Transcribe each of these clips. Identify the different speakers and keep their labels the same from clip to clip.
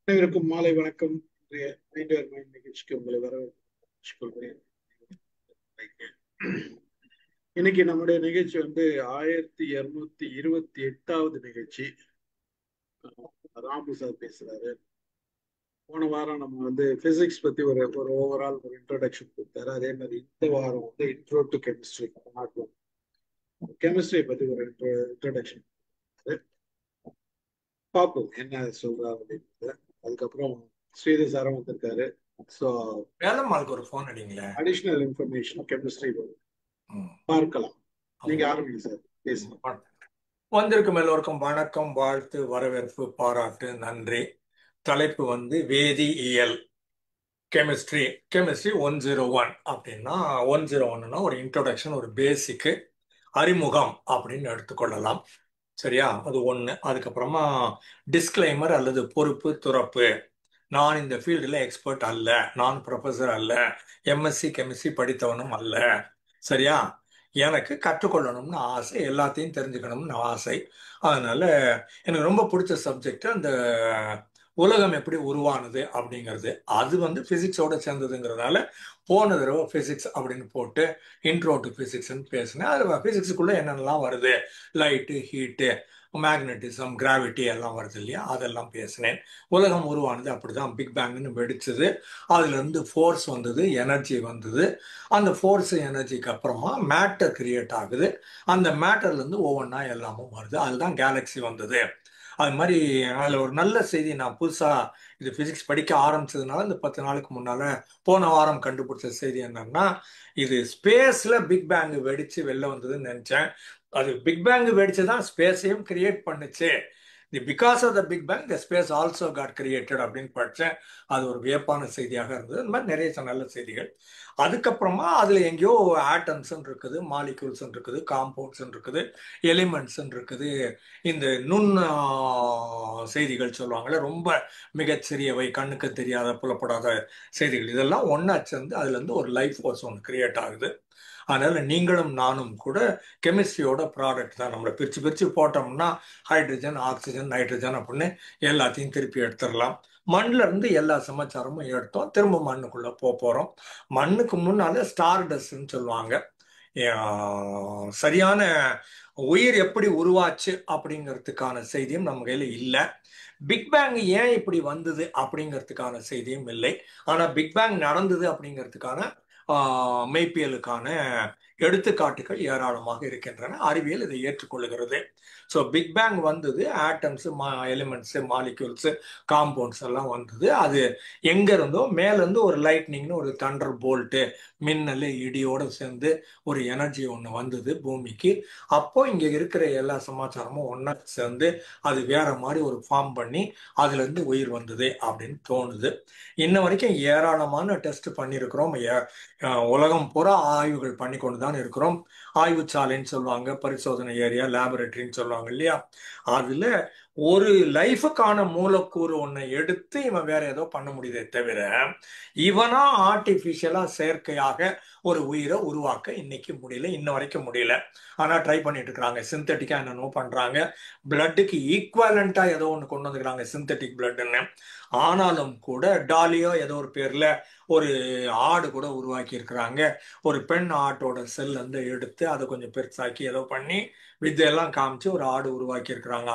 Speaker 1: அனைவருக்கும் மாலை வணக்கம். இன்றைய மைண்ட் யுவர் மைண்ட் நிகழ்ச்சிக்கு உங்களை வரவேற்கிறேன். இன்னைக்கு நம்முடைய நிகழ்ச்சி 1228வது நிகழ்ச்சி. ராமு சார் பேசுறாரு. போன வாரம் நம்ம பிசிக்ஸ் பத்தி ஒரு ஒரு ஓவரால் ஒரு இன்ட்ரோடக்ஷன் கொடுத்தாரு. அதே மாதிரி இந்த வாரம் இன்ட்ரோ டு கெமிஸ்ட்ரி, கெமிஸ்ட்ரி பத்தி ஒரு இன்ட்ரோடக்ஷன் பார்ப்போம் என்ன சொல்றாரு அப்படின்றது. அதுக்கப்புறம் ஸ்ரீதர் சாரம் வந்திருக்காரு. ஸோ
Speaker 2: வேலம்மாளுக்கு ஒரு ஃபோன் அடிங்களேன்.
Speaker 1: அடிஷனல் இன்ஃபர்மேஷன் கெமிஸ்ட்ரி பார்க்கலாம். நீங்க ஆரம்பிங்க சார், பேசுங்க.
Speaker 2: வந்திருக்கும் எல்லோருக்கும் வணக்கம், வாழ்த்து, வரவேற்பு, பாராட்டு, நன்றி. தலைப்பு வேதியியல், கெமிஸ்ட்ரி. கெமிஸ்ட்ரி 101 அப்படின்னா 101னா ஒரு இன்ட்ரோடக்ஷன், ஒரு பேசிக்கு, அறிமுகம் அப்படின்னு எடுத்துக்கொள்ளலாம். சரியா? அது ஒன்று. அதுக்கப்புறமா டிஸ்க்ளைமர் அல்லது பொறுப்பு துறப்பு. நான் இந்த ஃபீல்டில் எக்ஸ்பர்ட் அல்ல, நான் ப்ரொஃபஸர் அல்ல, எம்எஸ்சி கெமிஸ்ட்ரி படித்தவனும் அல்ல. சரியா? எனக்கு கற்றுக்கொள்ளணும்னு ஆசை, எல்லாத்தையும் தெரிஞ்சுக்கணும்னு ஆசை. அதனால எனக்கு ரொம்ப பிடிச்ச சப்ஜெக்ட் அந்த உலகம் எப்படி உருவானது அப்படிங்கிறது. அது பிசிக்ஸோட சேர்ந்ததுங்கிறதுனால போன தடவை பிசிக்ஸ் அப்படின்னு போட்டு இன்ட்ரோ டு பிசிக்ஸ்ன்னு பேசினேன். அது பிசிக்ஸுக்குள்ள என்னென்னலாம் வருது, லைட்டு, ஹீட்டு, மேக்னட்டிசம், கிராவிட்டி எல்லாம் வருது இல்லையா, அதெல்லாம் பேசினேன். உலகம் உருவானது அப்படிதான், பிக் பேங்னு வெடிச்சது. அதுல இருந்து ஃபோர்ஸ் வந்தது, எனர்ஜி வந்தது. அந்த ஃபோர்ஸ் எனர்ஜிக்கு அப்புறமா மேட்டர் கிரியேட் ஆகுது. அந்த மேட்டர்ல இருந்து ஒவ்வொன்றா எல்லாமும் வருது. அதுதான் கேலக்ஸி வந்தது. அது மாதிரி அதில் ஒரு நல்ல செய்தி, நான் புதுசாக இது ஃபிசிக்ஸ் படிக்க ஆரம்பிச்சதுனால இந்த 10 நாளுக்கு முன்னால போன வாரம் கண்டுபிடிச்ச செய்தி என்னன்னா, இது ஸ்பேஸ்ல பிக் பேங் வெடிச்சு வெளில வந்ததுன்னு நினைச்சேன். அது பிக் பேங் வெடிச்சு தான் ஸ்பேஸையும் கிரியேட் பண்ணுச்சு. Because of the big bang the space also God created அப்படின்னு படித்தேன். அது ஒரு வியப்பான செய்தியாக இருந்தது. இந்த மாதிரி நிறைய நல்ல செய்திகள். அதுக்கப்புறமா அதுல எங்கேயோ ஆட்டம்ஸ் இருக்குது, மாலிகூல்ஸ் இருக்குது, காம்பவுண்ட்ஸ் இருக்குது, எலிமெண்ட்ஸ் இருக்குது. இந்த நுண் செய்திகள் சொல்லுவாங்கல்ல, ரொம்ப மிகச்சிறியவை, கண்ணுக்கு தெரியாத புலப்படாத செய்திகள், இதெல்லாம் ஒன்னா சேர்ந்து அதுல இருந்து ஒரு லைஃப் ஃபோர்ஸ் ஒன்று கிரியேட் ஆகுது. அதனால நீங்களும் நானும் கூட கெமிஸ்ட்ரியோட ப்ராடக்ட் தான். நம்மளை பிரிச்சு பிரிச்சு போட்டோம்னா ஹைட்ரஜன், ஆக்சிஜன், நைட்ரஜன் அப்படின்னு எல்லாத்தையும் திருப்பி எடுத்துடலாம். மண்ணுல இருந்து எல்லா சமாச்சாரமும் எடுத்தோம், திரும்ப மண்ணுக்குள்ள போறோம். மண்ணுக்கு முன்னால ஸ்டார் டஸ்ட்ன்னு சொல்லுவாங்க. சரியான உயிர் எப்படி உருவாச்சு அப்படிங்கிறதுக்கான செய்தியும் நம்ம கையில இல்லை. பிக் பேங் ஏன் இப்படி வந்தது அப்படிங்கிறதுக்கான செய்தியும் இல்லை. ஆனா பிக் பேங் நடந்தது அப்படிங்கிறதுக்கான மெய்ப்பியலுக்கான எடுத்துக்காட்டுகள் ஏராளமாக இருக்கின்றன. அறிவியல் இதை ஏற்றுக்கொள்கிறது. ஸோ பிக் பேங் வந்தது, ஆட்டம்ஸ், எலிமெண்ட்ஸ், மாலிக்யூல்ஸ், காம்பவுண்ட்ஸ் எல்லாம் வந்தது. அது எங்க இருந்தோ மேலேருந்து ஒரு லைட்னிங்னு ஒரு தண்டர் போல்ட்டு, மின்னல், இடியோட சேர்ந்து ஒரு எனர்ஜி ஒன்று வந்தது பூமிக்கு. அப்போ இங்க இருக்கிற எல்லா சமாச்சாரமும் ஒன்னா சேர்ந்து அது வேற மாதிரி ஒரு ஃபார்ம் பண்ணி அதுல இருந்து உயிர் வந்தது அப்படின்னு தோணுது. இன்ன வரைக்கும் ஏராளமான டெஸ்ட் பண்ணியிருக்கிறோம். உலகம் பூரா ஆய்வுகள் பண்ணி கொண்டு தான் இருக்கிறோம். ஆய்வுச்சாலைன்னு சொல்லுவாங்க, பரிசோதனை ஏரியா, லேபரேட்டரின்னு சொல்லுவாங்க இல்லையா. அதுல ஒரு லைஃபுக்கான மூலக்கூறு ஒன்றை எடுத்து இவன் வேற ஏதோ பண்ண முடியுதே தவிர, இவனா ஆர்டிபிஷியலா செயற்கையாக ஒரு உயிரை உருவாக்க இன்னைக்கு முடியல, இன்ன வரைக்கும் முடியல. ஆனா ட்ரை பண்ணிட்டு இருக்கிறாங்க. சிந்தட்டிக்கா என்னென்னோ பண்றாங்க. பிளட்டுக்கு ஈக்குவலண்டா ஏதோ ஒன்று கொண்டு வந்துக்கிறாங்க, சிந்தட்டிக் பிளட்னு. ஆனாலும் கூட டாலியோ ஏதோ ஒரு பேர்ல ஒரு ஆடு கூட உருவாக்கி இருக்கிறாங்க. ஒரு பெண் ஆட்டோட செல் எடுத்து அதை கொஞ்சம் பெருசாக்கி ஏதோ பண்ணி வித்தையெல்லாம் காமிச்சு ஒரு ஆடு உருவாக்கி இருக்கிறாங்க,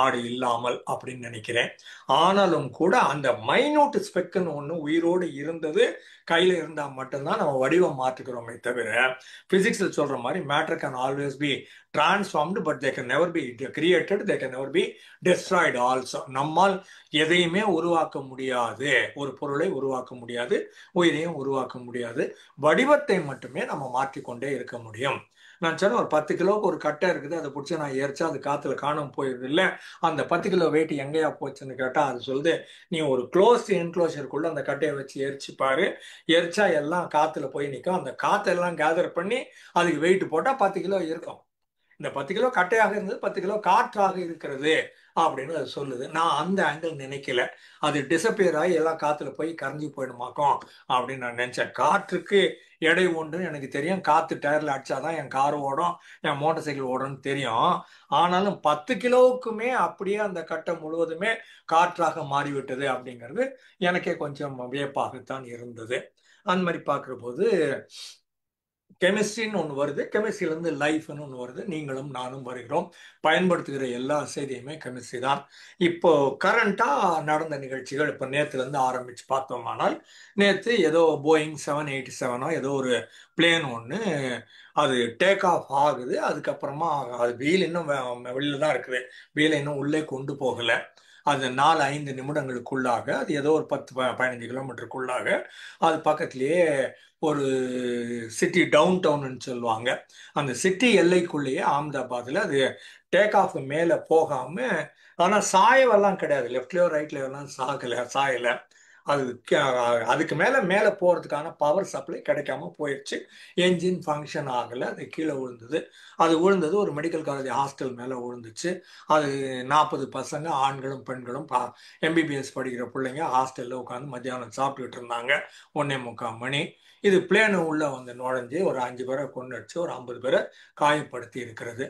Speaker 2: ஆடு இல்லாமல் அப்படின்னு நினைக்கிறேன். ஆனாலும் கூட அந்த மைனூட் ஸ்பெக்குன்னு ஒன்று உயிரோடு இருந்தது, கையில இருந்தா மட்டும்தான் நம்ம வடிவம் மாற்றுக்கிறோமே தவிர, பிசிக்ஸ்ல சொல்ற மாதிரி matter can always be transformed but they can never be created, they can never be destroyed also. நம்மால் எதையுமே உருவாக்க முடியாது, ஒரு பொருளை உருவாக்க முடியாது, உயிரையும் உருவாக்க முடியாது. வடிவத்தை மட்டுமே நம்ம மாற்றிக்கொண்டே இருக்க முடியும். நான் சொன்ன ஒரு 10 கிலோவுக்கு ஒரு கட்டை இருக்குது, அதை பிடிச்சி நான் எரிச்சா அது காத்துல காணாம போயிருது இல்லை. அந்த 10 கிலோ வெயிட் எங்கேயா போச்சுன்னு கேட்டா அது சொல்லுது, நீ ஒரு க்ளோஸ் என்க்ளோஷருக்குள்ள அந்த கட்டையை வச்சு எரிச்சு பாரு, எரிச்சா எல்லாம் காத்துல போய் நிற்கும். அந்த காத்தெல்லாம் கேதர் பண்ணி அதுக்கு வெயிட் போட்டா 10 கிலோ இருக்கும். இந்த 10 கிலோ கட்டையாக இருந்தது, 10 கிலோ காற்றாக இருக்கிறது அப்படின்னு அது சொல்லுது. நான் அந்த ஆங்கிள் நினைக்கல. அது டிசப்பியர் ஆகி எல்லாம் காத்துல போய் கரைஞ்சி போயிடுமாக்கும் அப்படின்னு நான் நினைச்சேன். காற்றுக்கு எடை உண்டுன்னு எனக்கு தெரியும். காத்து டயர்ல அடிச்சாதான் என் கார் ஓடும், என் மோட்டார் சைக்கிள் ஓடும்னு தெரியும். ஆனாலும் 10 கிலோவுக்குமே அப்படியே அந்த கட்டம் முழுவதுமே காற்றாக மாறிவிட்டது அப்படிங்கிறது எனக்கே கொஞ்சம் வியப்பாகத்தான் இருந்தது. அந்த மாதிரி பார்க்குற போது கெமிஸ்ட்ரின்னு ஒன்று வருது, கெமிஸ்ட்ரியிலேருந்து லைஃப்னு ஒன்று வருது. நீங்களும் நானும் வருகிறோம், பயன்படுத்துகிற எல்லா செய்தியுமே கெமிஸ்ட்ரி தான். இப்போ கரண்டாக நடந்த நிகழ்ச்சிகள் இப்போ நேற்றுலேருந்து ஆரம்பித்து பார்த்தோமானால், நேற்று ஏதோ போயிங் 787 ஏதோ ஒரு பிளேன் ஒன்று அது டேக் ஆஃப் ஆகுது. அதுக்கப்புறமா அது வீல் இன்னும் வெளியில தான் இருக்குது, வீலை இன்னும் உள்ளே கொண்டு போகலை. அது 4-5 நிமிடங்களுக்குள்ளாக அது ஏதோ ஒரு 10-15 கிலோமீட்டருக்குள்ளாக அது பக்கத்திலேயே ஒரு சிட்டி டவுன் டவுன்னு சொல்லுவாங்க, அந்த சிட்டி எல்லைக்குள்ளேயே அகமதாபாத்தில் அது டேக் ஆஃப் மேலே போகாம, ஆனால் சாயவெல்லாம் கிடையாது, லெஃப்ட்லயோ ரைட்லயோ எல்லாம் சாயலை. அது அதுக்கு மேலே மேலே போகிறதுக்கான பவர் சப்ளை கிடைக்காம போயிடுச்சு. என்ஜின் ஃபங்க்ஷன் ஆகலை, அது கீழே விழுந்தது. அது விழுந்தது ஒரு மெடிக்கல் காலேஜ் ஹாஸ்டல் மேலே விழுந்துச்சு. அது 40 பசங்க, ஆண்களும் பெண்களும், எம்பிபிஎஸ் படிக்கிற பிள்ளைங்க ஹாஸ்டலில் உட்காந்து மத்தியானம் சாப்பிட்டுக்கிட்டு இருந்தாங்க. 1:45 மணி. இது பிளேனு உள்ள வந்து நுழைஞ்சு ஒரு 5 பேரை கொண்டுடுச்சு, ஒரு 50 பேரை காயப்படுத்தி இருக்கிறது.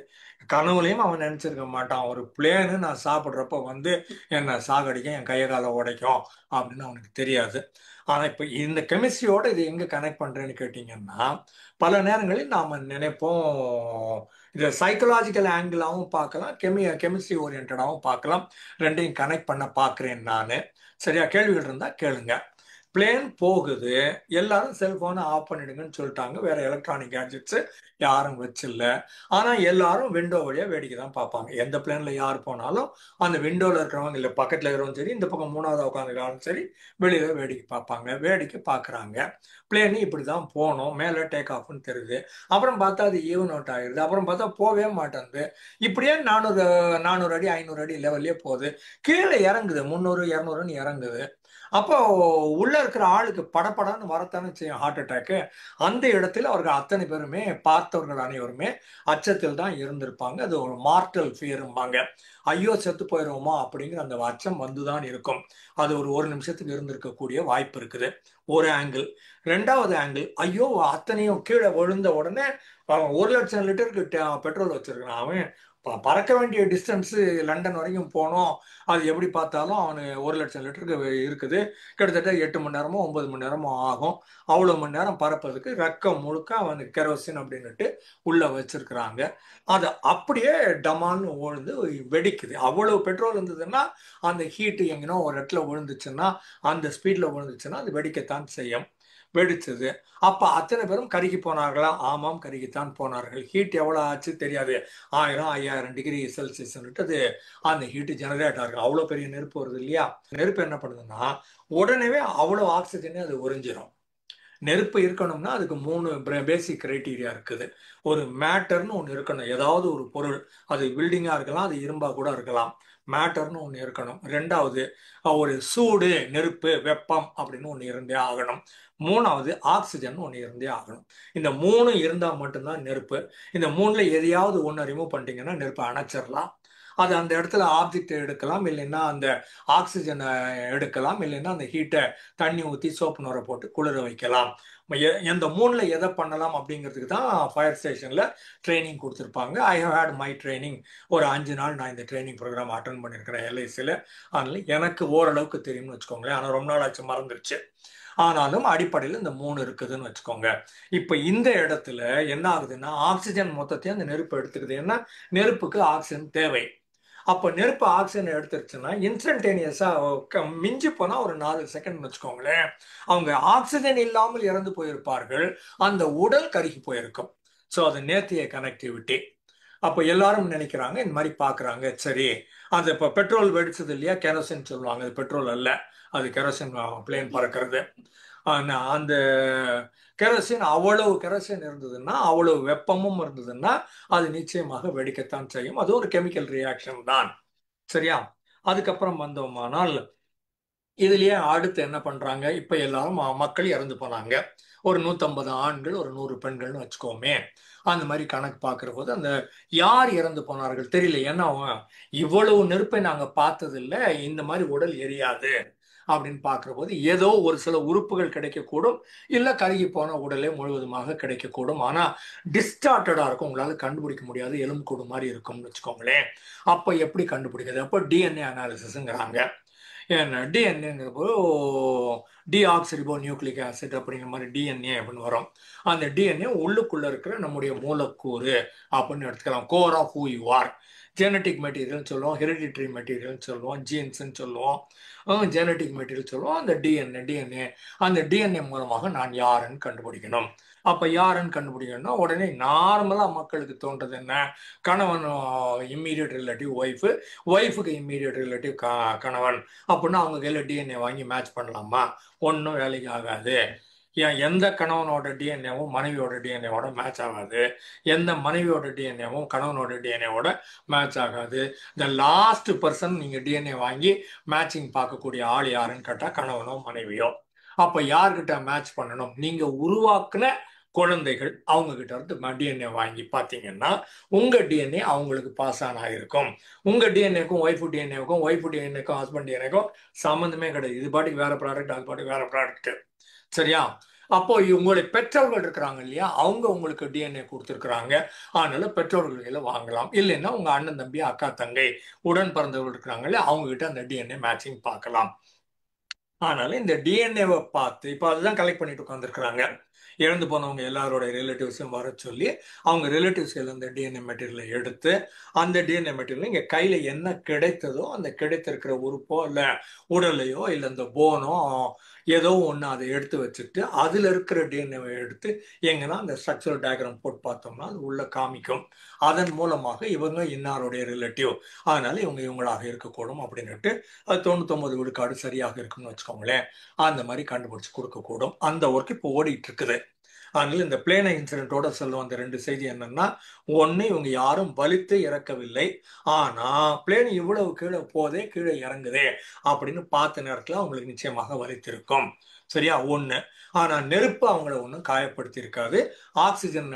Speaker 2: கனவுலையும் அவன் நினைச்சிருக்க மாட்டான், ஒரு பிளேனு நான் சாப்பிட்றப்ப வந்து என்னை சாகடிக்கும், என் கையை காலை உடைக்கும் அப்படின்னு அவனுக்கு தெரியாது. ஆனா இப்ப இந்த கெமிஸ்ட்ரியோட இது எங்க கனெக்ட் பண்றேன்னு கேட்டீங்கன்னா, பல நேரங்களில் நாம நினைப்போம் இதை சைக்கலாஜிக்கல் ஆங்கிளாவும் பார்க்கலாம், கெமிஸ்ட்ரி ஓரியன்டாவும் பார்க்கலாம். ரெண்டையும் கனெக்ட் பண்ண பார்க்கிறேன் நான். சரியா? கேள்விகள் இருந்தா கேளுங்க. பிளேன் போகுது, எல்லாரும் செல்போனை ஆஃப் பண்ணிடுங்கன்னு சொல்லிட்டாங்க, வேற எலக்ட்ரானிக் கேட்ஜெட்ஸ் யாரும் வச்சில்ல. ஆனா எல்லாரும் விண்டோ வழியா வேடிக்கை தான் பார்ப்பாங்க. எந்த பிளேன்ல யார் போனாலும் அந்த விண்டோல இருக்கிறவங்க, இல்லை பக்கத்துல இருக்கிறவங்க சரி, இந்த பக்கம் மூணாவது உட்காந்துருக்காலும் சரி, வெளியில வேடிக்கை பார்ப்பாங்க. வேடிக்கை பார்க்குறாங்க. பிளேன் இப்படிதான் போனோம், மேலே டேக் ஆஃப்னு தெரியுது. அப்புறம் பார்த்தா அது ஈவன் அவுட் ஆயிடுது. அப்புறம் பார்த்தா போகவே மாட்டேங்குது. இப்படியே 400 அடி 500 அடி லெவல்லே போகுது. கீழே இறங்குது, 300 200ன்னு இறங்குது. அப்போ உள்ள இருக்கிற ஆளுக்கு படபடன்னு வரத்தானே செய்யும் ஹார்ட் அட்டாக்கு. அந்த இடத்துல அவர்கள் அத்தனை பேருமே, பார்த்தவர்கள் அனைவருமே அச்சத்தில் தான் இருந்திருப்பாங்க. அது ஒரு மார்டல் ஃபியரும்பாங்க. ஐயோ செத்து போயிடுவோமா அப்படிங்கிற அந்த அச்சம் வந்துதான் இருக்கும். அது ஒரு நிமிஷத்துக்கு இருந்திருக்கக்கூடிய வாய்ப்பு இருக்குது, ஒரு ஆங்கிள். ரெண்டாவது ஆங்கிள், ஐயோ அத்தனையும் கீழே விழுந்த உடனே அவன் 1,00,000 லிட்டருக்கு பெட்ரோல் வச்சிருக்கான். அவன் பறக்க வேண்டிய டிஸ்டன்ஸ் லண்டன் வரைக்கும் போனோம். அது எப்படி பார்த்தாலும் அவனு 1,00,000 லிட்டருக்கு இருக்குது. கிட்டத்தட்ட 8 மணி நேரமோ 9 மணி நேரமோ ஆகும். அவ்வளோ மணி நேரம் பறப்பதுக்கு ரெக்கம் முழுக்க அவனுக்கு கெரோசின் அப்படின்னுட்டு உள்ள வச்சிருக்கிறாங்க. அது அப்படியே டமால்னு விழுந்து வெடிக்குது. அவ்வளவு பெட்ரோல் இருந்ததுன்னா அந்த ஹீட்டு எங்கன்னா ஒரு இடத்துல விழுந்துச்சுன்னா, அந்த ஸ்பீட்ல விழுந்துச்சுன்னா அது வெடிக்கத்தான் செய்யும். வெடிச்சது. அப்ப அத்தனை பேரும் கருகி போனார்களா? ஆமாம், கருகித்தான் போனார்கள். ஹீட் எவ்வளவு ஆச்சு தெரியாது, 1000 5000 டிகிரி செல்சியஸ் அது அந்த ஹீட் ஜெனரேட் ஆகுது. அவ்வளவு பெரிய நெருப்பு வருது இல்லையா? நெருப்பு என்ன பண்ணுதுன்னா உடனே அவ்வளவு ஆக்சிஜனே அது உறிஞ்சிடும். நெருப்பு இருக்கணும்னா அதுக்கு 3 பேசிக் கிரைட்டீரியா இருக்குது. ஒரு மேட்டர்னு ஒன்று இருக்கணும், ஏதாவது ஒரு பொருள், அது பில்டிங்கா இருக்கலாம், அது இரும்பா கூட இருக்கலாம். மேட்டர்னு ஒன்று இருக்கணும். ரெண்டாவது ஒரு சூடு, நெருப்பு, வெப்பம் அப்படின்னு ஒன்று இருந்தே ஆகணும். மூணாவது ஆக்சிஜன் ஒன்று இருந்தே ஆகணும். இந்த 3 இருந்தால் மட்டும்தான் நெருப்பு. இந்த 3ல எதையாவது ஒன்று ரிமூவ் பண்ணிட்டீங்கன்னா நெருப்பை அணைச்சிடலாம். அது அந்த இடத்துல ஆப்ஜெக்ட் எடுக்கலாம், இல்லைன்னா அந்த ஆக்சிஜனை எடுக்கலாம், இல்லைன்னா அந்த ஹீட்டை தண்ணி ஊற்றி சோப்பு நுரை போட்டு குளிர வைக்கலாம். எந்த 3ல எதை பண்ணலாம் அப்படிங்கிறதுக்கு தான் ஃபயர் ஸ்டேஷனில் ட்ரைனிங் கொடுத்துருப்பாங்க. I have had my training. ஒரு 5 நாள் நான் இந்த ட்ரைனிங் ப்ரோக்ராம் அட்டன் பண்ணியிருக்கிறேன் எல்ஐசியில். அதனால எனக்கு ஓரளவுக்கு தெரியும்னு வச்சுக்கோங்களேன். ஆனால் ரொம்ப நாள் ஆச்சு, மறந்துடுச்சு. ஆனாலும் அடிப்படையில் இந்த 3 இருக்குதுன்னு வச்சுக்கோங்க. இப்ப இந்த இடத்துல என்ன ஆகுதுன்னா ஆக்சிஜன் மொத்தத்தையும் அந்த நெருப்பு எடுத்துக்குது. ஏன்னா நெருப்புக்கு ஆக்சிஜன் தேவை. அப்ப நெருப்பு ஆக்சிஜன் எடுத்துருச்சுன்னா இன்ஸ்டன்டேனியஸா மிஞ்சி போனா ஒரு 4 செகண்ட் வச்சுக்கோங்களேன், அவங்க ஆக்சிஜன் இல்லாமல் இறந்து போயிருப்பார்கள். அந்த உடல் கருகி போயிருக்கும். ஸோ அது நேர்த்திய கனெக்டிவிட்டி. அப்போ எல்லாரும் நினைக்கிறாங்க, இந்த மாதிரி பாக்குறாங்க. சரி, அது இப்போ பெட்ரோல் வெடிச்சது இல்லையா, கெரோசின் சொல்லுவாங்க. அது பெட்ரோல் அல்ல, அது கெரோசின் பிளேன் பறக்கிறது. அந்த கெரோசின், அவ்வளவு கெரோசின் இருந்ததுன்னா, அவ்வளவு வெப்பமும் இருந்ததுன்னா அது நிச்சயமாக வெடிக்கத்தான் செய்யும். அது ஒரு கெமிக்கல் ரியாக்ஷன் தான். சரியா? அதுக்கப்புறம் வந்தோமானால் இதுலயே அடுத்து என்ன பண்றாங்க, இப்ப எல்லாரும் மக்கள் இறந்து போனாங்க. ஒரு 150 ஆண்கள், ஒரு 100 பெண்கள்னு வச்சுக்கோமே. அந்த மாதிரி கணக்கு பார்க்கிற போது அந்த யார் இறந்து போனார்கள் தெரியல. ஏன்னா இவ்வளவு நெருப்பை நாங்க பார்த்தது இல்லை, இந்த மாதிரி உடல் எரியாது அப்படின்னு பார்க்குற போது ஏதோ ஒரு சில உறுப்புகள் கிடைக்கக்கூடும், இல்லை கருகி போன உடலே முழுவதுமாக கிடைக்கக்கூடும். ஆனால் டிஸ்டார்டடாக இருக்கும், உங்களால் கண்டுபிடிக்க முடியாது, எலும்புக்கூடு மாதிரி இருக்கும்னு வச்சுக்கோங்களேன். அப்போ எப்படி கண்டுபிடிக்கிறது? அப்போ டிஎன்ஏ அனாலிசிஸ்ங்கிறாங்க. ஏன்னா டிஎன்ஏங்கிறப்போ டிஆக்சிரிபோ நியூக்ளிக் ஆசிட் அப்படிங்கிற மாதிரி டிஎன்ஏ அப்படின்னு வரும். அந்த டிஎன்ஏ உள்ளுக்குள்ள இருக்கிற நம்முடைய மூலக்கூறு அப்படின்னு எடுத்துக்கலாம். Core of who you are. Genetic material சொல்லுவோம், ஹெரிடிட்ரி மெட்டீரியல் சொல்லுவோம், ஜீன்ஸ்ன்னு சொல்லுவோம், ஜெனட்டிக் மெட்டீரியல் சொல்லுவோம். அந்த டிஎன்ஏ அந்த டிஎன்ஏ மூலமாக நான் யாருன்னு கண்டுபிடிக்கணும். அப்போ யாருன்னு கண்டுபிடிக்கணும்னா உடனே நார்மலாக மக்களுக்கு தோன்றது என்ன? கணவன் இம்மீடியட் ரிலேட்டிவ் ஒய்ஃபு, ஒய்ஃபுக்கு இம்மீடியட் ரிலேட்டிவ் கணவன் அப்படின்னா அவங்க கையில் டிஎன்ஏ வாங்கி மேட்ச் பண்ணலாமா? ஒன்றும் வேலைக்கு ஆகாது. ஏன் எந்த கணவனோட டிஎன்ஏவும் மனைவியோட டிஎன்ஏவோட மேட்ச் ஆகாது, எந்த மனைவியோட டிஎன்ஏவும் கணவனோட டிஎன்ஏவோட மேட்ச் ஆகாது. இந்த லாஸ்ட் பர்சன் நீங்கள் டிஎன்ஏ வாங்கி மேட்சிங் பார்க்கக்கூடிய ஆள் யாருன்னு கேட்டால் கணவனோ மனைவியோ. அப்போ யார்கிட்ட மேட்ச் பண்ணணும்? நீங்கள் உருவாக்குன குழந்தைகள் அவங்க கிட்ட இருந்து டிஎன்ஏ வாங்கி பார்த்தீங்கன்னா உங்க டிஎன்ஏ அவங்களுக்கு பாஸ் ஆனா இருக்கும். உங்க டிஎன்ஏக்கும் ஒய்ஃபு டிஎன்ஏக்கும் ஹஸ்பண்ட் டிஎன்ஏக்கும் சம்மந்தமே கிடையாது. இது பாட்டுக்கு வேற ப்ராடக்ட், அது பாட்டுக்கு வேற ப்ராடக்ட். சரியா? அப்போ உங்களை பெற்றோர்கள் இருக்கிறாங்க இல்லையா, அவங்க உங்களுக்கு டிஎன்ஏ கொடுத்துருக்குறாங்க. அதனால பெற்றோர்களை வாங்கலாம். இல்லைன்னா உங்க அண்ணன் தம்பி அக்கா தங்கை உடன் பிறந்தவர்கள் இருக்கிறாங்க இல்லையா, அவங்க கிட்ட அந்த டிஎன்ஏ மேட்சிங் பார்க்கலாம். அதனால இந்த டிஎன்ஏவை பார்த்து இப்போ அதுதான் கலெக்ட் பண்ணிட்டு உட்காந்துருக்குறாங்க. இறந்து போனவங்க எல்லாரோட ரிலேட்டிவ்ஸும் வர சொல்லி அவங்க ரிலேட்டிவ்ஸ் எல்லாம் அந்த டிஎன்ஏ மெட்டீரியலை எடுத்து அந்த டிஎன்ஏ மெட்டீரியல் இங்கே கையில் என்ன கிடைத்ததோ அந்த கிடைத்திருக்கிற உறுப்போ இல்லை உடலையோ இல்லை இந்த போனோ ஏதோ ஒன்று அதை எடுத்து வச்சுட்டு அதில் இருக்கிற டிஎன்ஏவை எடுத்து எங்கன்னா அந்த ஸ்ட்ரக்சரல் டயக்ராம் போட்டு பார்த்தோம்னா அது உள்ள காமிக்கும். அதன் மூலமாக இவங்க இன்னாருடைய ரிலேட்டிவ், அதனால இவங்களாக இருக்கக்கூடும் அப்படின்னுட்டு அது 99 விழுக்காடு சரியாக இருக்குன்னு வச்சுக்கோங்களேன். அந்த மாதிரி கண்டுபிடிச்சு கொடுக்கக்கூடும். அந்த ஒர்க் இப்போ ஓடிட்டு இருக்குது. அதனால இந்த பிளேன இன்சிடென்ட்டோட சொல்லுவோம் அந்த ரெண்டு செய்தி என்னன்னா, ஒன்று இவங்க யாரும் வலித்து இறக்கவில்லை, ஆனா பிளேன் இவ்வளவு கீழே போதே கீழே இறங்குதே அப்படின்னு பார்த்த நேரத்தில் அவங்களுக்கு நிச்சயமாக வலித்திருக்கும். சரியா? ஒன்று. ஆனா நெருப்பு அவங்கள ஒன்றும் காயப்படுத்தி இருக்காது. ஆக்சிஜன்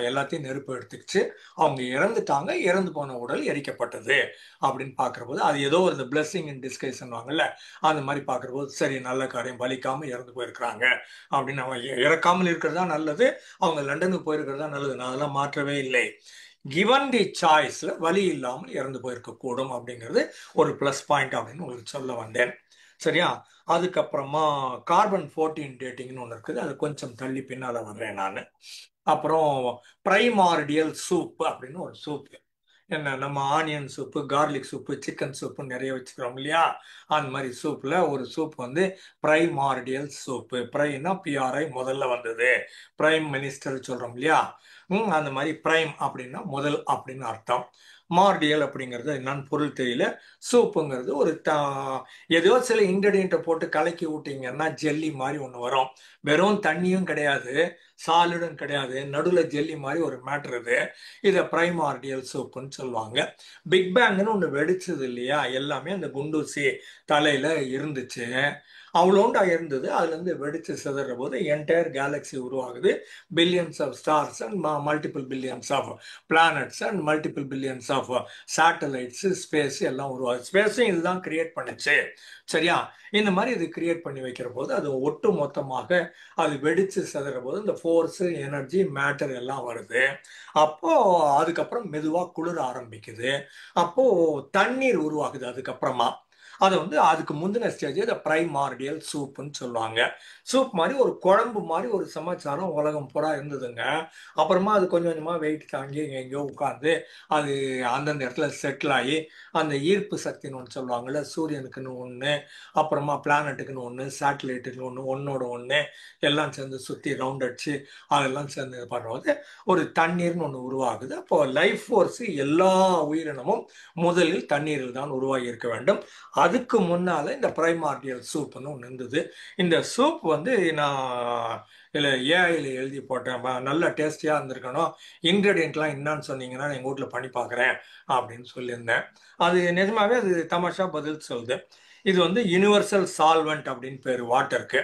Speaker 2: எல்லாத்தையும் நெருப்பு எடுத்துக்கிச்சு. அவங்க இறந்துட்டாங்க, இறந்து போன உடல் எரிக்கப்பட்டது அப்படின்னு பார்க்குற போது அது ஏதோ ஒரு பிளெஸிங் இன் டிஸ்கைஸ்ன்னுவாங்கல்ல, அந்த மாதிரி பார்க்குற போது சரி நல்ல காரியம், வலிக்காம இறந்து போயிருக்கிறாங்க அப்படின்னு. அவங்க இறக்காமல் இருக்கிறதா நல்லது, அவங்க லண்டனுக்கு போயிருக்கிறதா நல்லது, நான் அதெல்லாம் மாற்றவே இல்லை. கிவன் தி சாய்ஸ்ல வலி இல்லாமல் இறந்து போயிருக்க கூடும் அப்படிங்கிறது ஒரு ப்ளஸ் பாயிண்ட் அப்படின்னு உங்களுக்கு சொல்ல வந்தேன். சரியா? அதுக்கப்புறமா கார்பன் 14 டேட்டிங்னு ஒன்று இருக்குது, அது கொஞ்சம் தள்ளி பின்னால வர்றேன் நான். அப்புறம் பிரைமார்டியல் சூப் அப்படின்னு ஒரு சூப். என்ன, நம்ம onion soup, garlic soup, chicken soup நிறைய வச்சுக்கிறோம் இல்லையா, அந்த மாதிரி சூப்பில் ஒரு சூப் வந்து பிரைமார்டியல் சூப்பு. பிரைனா பிஆர்ஐ முதல்ல வந்தது, பிரைம் மினிஸ்டர் சொல்கிறோம் இல்லையா, அந்த மாதிரி பிரைம் அப்படின்னா முதல் அப்படின்னு அர்த்தம். மார்டியல் அப்படிங்கிறது என்னன்னு பொருள் தெரியல. சூப்புங்கிறது ஒரு ஏதோ சில இன்கிரீடியண்ட்டை போட்டு கலக்கி விட்டீங்கன்னா ஜெல்லி மாதிரி ஒன்று வரும். வெறும் தண்ணியும் கிடையாது, சாலிடும் கிடையாது, நடுவில் ஜெல்லி மாதிரி ஒரு மேட்ரு இது. இதை பிரைமார்டியல் சூப்புன்னு சொல்லுவாங்க. பிக் பேங்னு ஒன்று வெடிச்சது இல்லையா, எல்லாமே அந்த குண்டூசி தலையில இருந்துச்சு, அவ்வளோண்டா இருந்தது. அதுலேருந்து வெடிச்சு சிதற போது என்டையர் கேலக்சி உருவாகுது. Billions of stars and multiple billions of planets and multiple billions of satellites, space எல்லாம் உருவாகுது. ஸ்பேஸும் இதுதான் கிரியேட் பண்ணுச்சு. சரியா? இந்த மாதிரி இது கிரியேட் பண்ணி வைக்கிற போது அது ஒட்டு மொத்தமாக அது வெடிச்சு சிதற போது இந்த ஃபோர்ஸு, எனர்ஜி, மேட்டர் எல்லாம் வருது. அப்போ அதுக்கப்புறம் மெதுவாக குளிர ஆரம்பிக்குது. அப்போ தண்ணீர் உருவாகுது. அதுக்கப்புறமா அதை வந்து அதுக்கு முந்தின ஸ்டேஜ் இந்த பிரைமார்டியல் சூப்புன்னு சொல்லுவாங்க. சூப் மாதிரி ஒரு குழம்பு மாதிரி ஒரு சமாச்சாரம் உலகம் பூரா இருந்ததுங்க. அப்புறமா அது கொஞ்சம் கொஞ்சமாக வெயிட் தாங்கி எங்கேயோ உட்காந்து அது அந்தந்த இடத்துல செட்டில் ஆகி அந்த ஈர்ப்பு சக்தின்னு ஒன்று சொல்லுவாங்கள்ல, சூரியனுக்குன்னு ஒன்று, அப்புறமா பிளானட்டுக்குன்னு ஒன்று, சேட்டலைட்டுக்குன்னு ஒன்று, ஒன்னோட ஒன்று எல்லாம் சேர்ந்து சுற்றி ரவுண்ட் அடிச்சு அதெல்லாம் சேர்ந்து பண்ணும்போது ஒரு தண்ணீர்னு ஒன்று உருவாகுது. அப்போ லைஃப் ஃபோர்ஸ் எல்லா உயிரினமும் முதலில் தண்ணீரில் தான் உருவாகி இருக்க வேண்டும். அதுக்கு முன்னால இந்த பிரைமார்டியல் சூப்னு ஒன்று இருந்தது. இந்த சூப் வந்து நான் இதில் ஏஐயில் எழுதி போட்டேன், நல்ல டேஸ்டியாக இருந்திருக்கணும், இன்க்ரீடியன்ட்லாம் என்னன்னு சொன்னீங்கன்னா எங்கள் வீட்டில் பண்ணி பார்க்குறேன் அப்படின்னு சொல்லியிருந்தேன். அது நிஜமாவே அது தமாஷா பதில் சொல்லுது. இது வந்து யுனிவர்சல் சால்வெண்ட் அப்படின்னு பேர் வாட்டருக்கு.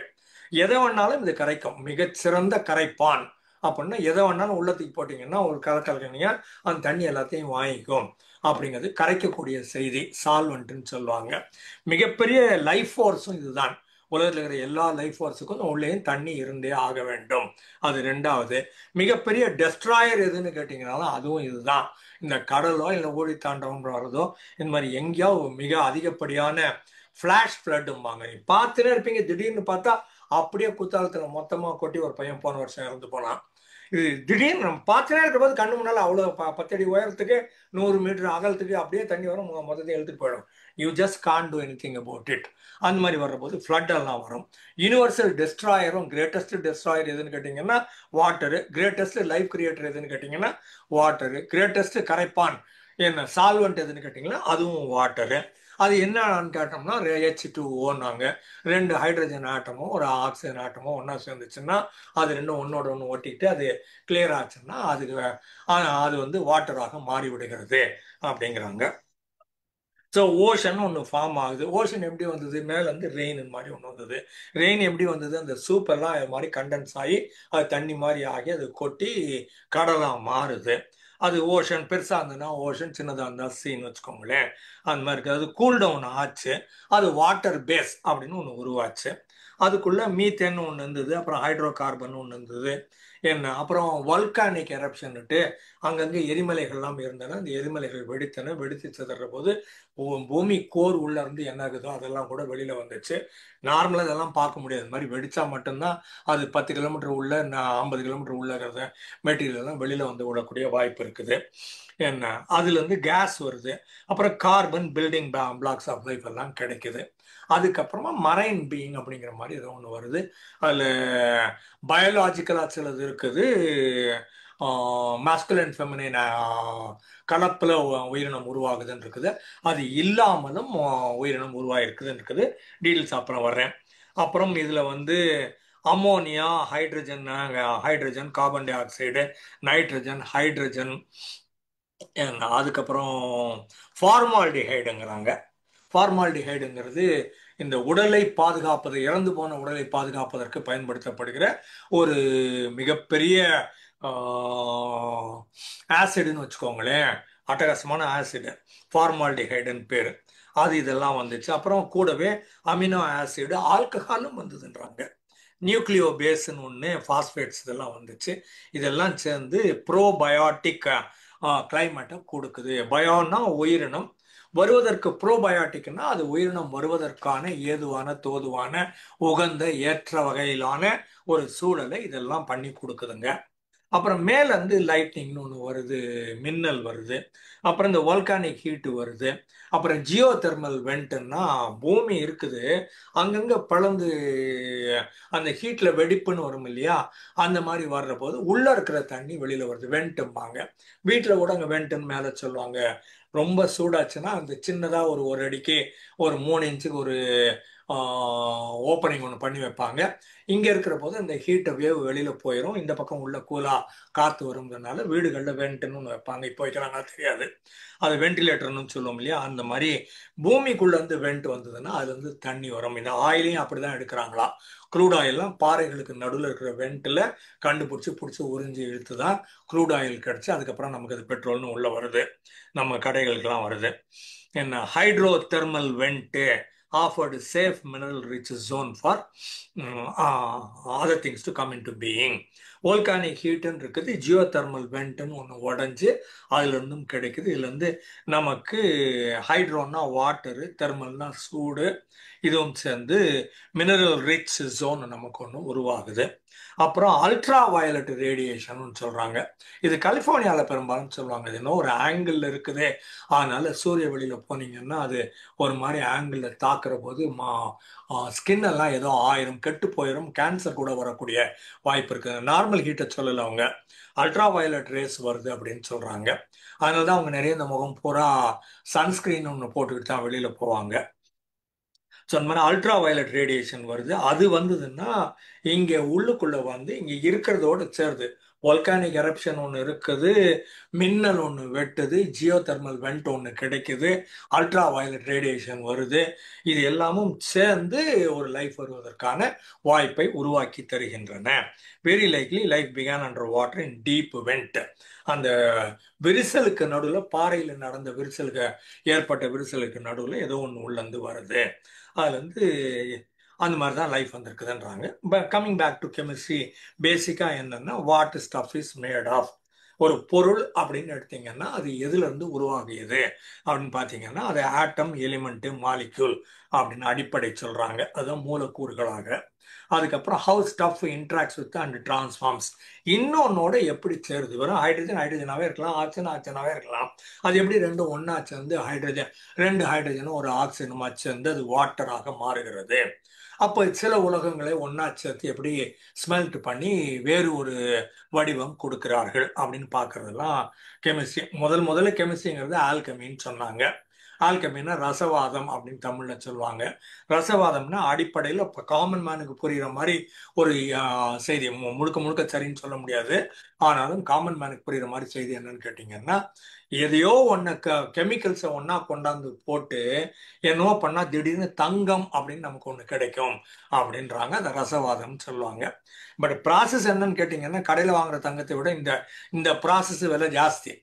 Speaker 2: எதை வேணாலும் இது கரைக்கும், மிகச்சிறந்த கரைப்பான். அப்படின்னா எதை வேணாலும் உள்ளத்துக்கு போட்டிங்கன்னா ஒரு கலக்கலக்கணியா அந்த தண்ணி எல்லாத்தையும் வாங்கிக்கும். அப்படிங்கிறது கரைக்கக்கூடிய செய்தி சால்வெண்ட்னு சொல்லுவாங்க. மிகப்பெரிய லைஃப் ஃபோர்ஸும் இதுதான். உலகத்தில் இருக்கிற எல்லா லைஃப் ஃபோர்ஸுக்கும் உள்ளேயும் தண்ணி இருந்தே ஆக வேண்டும். அது ரெண்டாவது. மிகப்பெரிய டெஸ்ட்ராயர் எதுன்னு கேட்டிங்கனாலும் அதுவும் இதுதான். இந்த கடலோ இல்லை ஓடி தாண்டவம் வர்றதோ இந்த மாதிரி எங்கேயோ மிக அதிகப்படியான ஃப்ளாஷ் ஃப்ளட்டும்பாங்க. நீ பார்த்துட்டே இருப்பீங்க, திடீர்னு பார்த்தா அப்படியே குத்தாலத்தில் மொத்தமாக கொட்டி ஒரு பையன் போன வருஷம் இறந்து போனான். இது திடீர்னு நம்ம பார்த்துட்டே இருக்கும்போது கண்ணு முன்னால் அவ்வளோ 10 அடி உயரத்துக்கு 100 மீட்டர் அகலத்துக்கு அப்படியே தண்ணி வரும், மொத்தத்தை எழுத்துட்டு போயிடும். You just can't do anything about it. அந்த மாதிரி வர்றபோது ஃப்ளட் எல்லாம் வரும். யூனிவர்சல் டெஸ்ட்ராயரும் கிரேட்டஸ்ட் டெஸ்ட்ராயர் எதுன்னு கேட்டிங்கன்னா வாட்டரு. கிரேட்டஸ்ட் லைஃப் கிரியேட்டர் எதுன்னு கேட்டிங்கன்னா வாட்டரு. கிரேட்டஸ்ட் கரைப்பான் என்ன சால்வெண்ட் எதுன்னு கேட்டிங்கன்னா அதுவும் வாட்டரு. அது என்னன்னு கேட்டோம்னா H2O. ரெண்டு ஹைட்ரஜன் ஆட்டமும் ஒரு ஆக்சிஜன் ஆட்டமும் ஒன்றா சேர்ந்துச்சுன்னா அது ரெண்டும் ஒன்னோட ஒன்று ஒட்டிக்கிட்டு அது கிளியர் ஆச்சுன்னா அது வந்து வாட்டராக மாறி விடுகிறது அப்படிங்கிறாங்க. ஸோ ஓஷன் ஒன்று ஃபார்ம் ஆகுது. ஓஷன் எப்படி வந்தது? மேலே வந்து ரெயின் மாதிரி ஒன்று வந்தது. ரெயின் எப்படி வந்தது? அந்த சூப்பர்லாம் அது மாதிரி கண்டென்ஸ் ஆகி அது தண்ணி மாதிரி ஆகி அது கொட்டி கடலாக மாறுது. அது ஓஷன் பெருசாக இருந்ததுன்னா ஓஷன், சின்னதாக இருந்தால் சீன்னு வச்சுக்கோங்களேன். அந்த மாதிரி இருக்குது. அது கூல் டவுன் ஆச்சு. அது வாட்டர் பேஸ் அப்படின்னு ஒன்று உருவாச்சு. அதுக்குள்ள மீத்தேன் ஒன்று இருந்தது, அப்புறம் ஹைட்ரோ கார்பன் ஒன்று இருந்தது. என்ன அப்புறம் வல்கானிக் எரப்ஷன்ட்டு அங்கங்கே எரிமலைகள்லாம் இருந்தன. அந்த எரிமலைகள் வெடித்தன. வெடித்து சிதற போது பூமி கோர் உள்ள இருந்து என்ன ஆகுதோ அதெல்லாம் கூட வெளியில வந்துச்சு. நார்மலாக இதெல்லாம் பார்க்க முடியாது. இந்த மாதிரி வெடிச்சா மட்டும்தான் அது 10 கிலோமீட்டர் உள்ள 50 கிலோமீட்டர் உள்ள இருக்கிற மெட்டீரியல் எல்லாம் வெளியில வந்து விடக்கூடிய வாய்ப்பு இருக்குது. என்ன அதுல இருந்து கேஸ் வருது. அப்புறம் carbon building blocks of life எல்லாம் கிடைக்குது. அதுக்கப்புறமா மரைன் பீயிங் அப்படிங்கிற மாதிரி ஏதோ ஒன்று வருது. அதில் பயாலாஜிக்கலாக சிலது இருக்குது. மாஸ்குலின் ஃபெமினின் கலப்பில் உயிரினம் உருவாகுதுன்னு இருக்குது. அது இல்லாமலும் உயிரினம் உருவாகிருக்குதுன்னு இருக்குது. டீட்டெயில்ஸ் அப்புறம் வர்றேன். அப்புறம் இதில் வந்து ammonia, hydrogen, carbon di oxide, nitrogen, hydrogen, அதுக்கப்புறம் ஃபார்மால்டிஹைடுங்கிறாங்க. ஃபார்மால்டிஹைடுங்கிறது இந்த உடலை பாதுகாப்பது, இறந்து போன உடலை பாதுகாப்பதற்கு பயன்படுத்தப்படுகிற ஒரு மிகப்பெரிய ஆசிடுன்னு வச்சுக்கோங்களேன். அட்டகாசமான ஆசிடு ஃபார்மால்டிஹைடுன்னு பேர். அது இதெல்லாம் வந்துச்சு. அப்புறம் கூடவே அமினோ ஆசிடு, ஆல்கஹாலும் வந்ததுன்றாங்க. நியூக்ளியோ பேஸ்ன்னு ஒன்று, பாஸ்பேட்ஸ் இதெல்லாம் வந்துச்சு. இதெல்லாம் சேர்ந்து ப்ரோபயோட்டிக் கிளைமேட்டை கொடுக்குது. பயோன்னா உயிரினம், வருவதற்கு ப்ரோபயோட்டிக்னா அது உயிரினம் வருவதற்கான ஏதுவான தோதுவான உகந்த ஏற்ற வகையிலான ஒரு சூழலை இதெல்லாம் பண்ணி கொடுக்குதுங்க. அப்புறம் மேல இருந்து லைட்னிங்னு ஒன்று வருது, மின்னல் வருது. அப்புறம் இந்த வால்கானிக் ஹீட்டு வருது. அப்புறம் ஜியோ தெர்மல் வெண்ட்டுன்னா பூமி இருக்குது, அங்கங்க பிளந்து அந்த ஹீட்ல வெடிப்புன்னு வரும் இல்லையா, அந்த மாதிரி வர்ற போது உள்ள இருக்கிற தண்ணி வெளியில வருது, வெண்ட்டும்பாங்க. வீட்டில் கூட அங்கே வெண்ட்டுன்னு மேலே சொல்லுவாங்க. ரொம்ப சூடாச்சுன்னா அந்த சின்னதா ஒரு அடிக்கு ஒரு 3 இன்ச்சுக்கு ஒரு ஓப்பனிங் ஒன்று பண்ணி வைப்பாங்க. இங்க இருக்கிற போது அந்த ஹீட்டை வேவ் வெளியில போயிடும், இந்த பக்கம் உள்ள கூலா காத்து வருங்கிறதுனால வீடுகளில் வெண்ட்டுன்னு ஒன்று வைப்பாங்க. இப்போ வைக்கிறாங்க தெரியாது, அது வென்டிலேட்டர்னு சொல்லுவோம் இல்லையா. அந்த மாதிரி பூமிக்குள்ள இருந்து வெண்ட் வந்ததுன்னா அதுல இருந்து தண்ணி வரும். இந்த ஆயிலையும் அப்படிதான் எடுக்கிறாங்களா. க்ரூட் ஆயில்லாம் பாறைகளுக்கு நடுவில் இருக்கிற வெண்ட்டில் பிடிச்சி உறிஞ்சி இழுத்து தான் க்ரூட் ஆயில் கிடச்சி அதுக்கப்புறம் நமக்கு அது பெட்ரோல்னு உள்ள வருது, நம்ம கடைகளுக்கெல்லாம் வருது. என்ன hydro thermal vent offered safe mineral rich zone for other things to come into being. வோல்கானிக் ஹீட்டுன்னு இருக்குது, ஜியோ தெர்மல் வெண்ட்டுன்னு ஒன்று உடஞ்சி அதுல இருந்தும் கிடைக்குது. இதுல இருந்து நமக்கு ஹைட்ரோன்னா வாட்டரு, தெர்மல்னா சூடு, இதுவும் சேர்ந்து மினரல் ரிச் ஜோன் நமக்கு ஒன்று உருவாகுது. அப்புறம் அல்ட்ரா வயலட் ரேடியேஷன் சொல்றாங்க. இது கலிபோர்னியாவில் பெரும்பாலும் சொல்லுவாங்க. இது இன்னும் ஒரு ஆங்கிள் இருக்குது, அதனால சூரிய வெளியில போனீங்கன்னா அது ஒரு மாதிரி ஆங்கிள் தாக்குற போது ஸ்கின் எல்லாம் ஏதோ ஆயிரும், கெட்டு போயிடும், கேன்சர் கூட வரக்கூடிய வாய்ப்பு இருக்கு. நார்மல் ஹீட்டை சொல்லல அவங்க, அல்ட்ரா வயலட் ரேஸ் வருது அப்படின்னு சொல்றாங்க. அதனாலதான் அவங்க நிறைய இந்த முகம் பூரா சன்ஸ்கிரீன் ஒன்று போட்டுக்கிட்டு தான் வெளியில போவாங்க. ஸோ அந்த மாதிரி அல்ட்ரா வயலட் ரேடியேஷன் வருது. அது வந்ததுன்னா இங்கே உள்ளுக்குள்ள வந்து இங்கே இருக்கிறதோட சேருது, வால்கானிக் எரப்ஷன் ஒன்று இருக்குது, மின்னல் ஒன்று வெட்டுது, ஜியோ தெர்மல் வெண்ட் ஒன்று கிடைக்குது, அல்ட்ரா வயலட் ரேடியேஷன் வருது. இது எல்லாமும் சேர்ந்து ஒரு லைஃப் வருவதற்கான வாய்ப்பை உருவாக்கி தருகின்றன. Very likely life began under water in deep went. அந்த விரிசலுக்கு நடுவில், பாறையில் நடந்த விரிசலுக்கு ஏற்பட்ட விரிசலுக்கு நடுவில் ஏதோ ஒன்று உள்ளேருந்து வருது. அதுலேருந்து அந்த மாதிரி தான் லைஃப் வந்திருக்குதுன்றாங்க. But coming back to chemistry, பேசிக்காக என்னன்னா what stuff is made of. ஒரு பொருள் அப்படின்னு எடுத்தீங்கன்னா அது எதுல இருந்து உருவாகியது அப்படின்னு பார்த்தீங்கன்னா அது ஆட்டம், எலிமெண்ட், மாலிக்யூல் அப்படின்னு அடிப்படை சொல்றாங்க. அதுதான் மூலக்கூறுகளாக. அதுக்கப்புறம் how stuff interacts with and transforms. இன்னொன்னோட எப்படி சேருது. வெறும் ஹைட்ரஜன் ஹைட்ரஜனாவே இருக்கலாம், ஆக்சிஜன் ஆக்சிஜனாவே இருக்கலாம். அது எப்படி ரெண்டும் ஒன்னா சேர்ந்து ஹைட்ரஜன், ரெண்டு ஹைட்ரஜனும் ஒரு ஆக்சிஜனுமா சேர்ந்து அது வாட்டராக மாறுகிறது. அப்போ சில உலகங்களை ஒன்னா சேர்த்து எப்படி ஸ்மெல்ட் பண்ணி வேறு ஒரு வடிவம் கொடுக்கிறார்கள் அப்படின்னு பார்க்கறதெல்லாம் கெமிஸ்ட்ரி. முதல்ல கெமிஸ்ட்ரிங்கிறது ஆல்கமின்னு சொன்னாங்க. ஆல்கமின்னா ரசவாதம் அப்படின்னு தமிழ்ல சொல்லுவாங்க. ரசவாதம்னா அடிப்படையில் இப்போ காமன் மேனுக்கு புரியுற மாதிரி ஒரு செய்தி, முழுக்க முழுக்க சரின்னு சொல்ல முடியாது, ஆனாலும் காமன் மேனுக்கு புரியுற மாதிரி செய்தி என்னன்னு கேட்டீங்கன்னா, எதையோ ஒன்று கெமிக்கல்ஸை ஒன்னா கொண்டாந்து போட்டு என்னவோ பண்ணா திடீர்னு தங்கம் அப்படின்னு நமக்கு ஒன்று கிடைக்கும் அப்படின்றாங்க. அதை ரசவாதம் சொல்லுவாங்க. பட் ப்ராசஸ் என்னன்னு கேட்டீங்கன்னா, கடையில் வாங்குற தங்கத்தை விட இந்த இந்த ப்ராசஸ் விலை ஜாஸ்தி.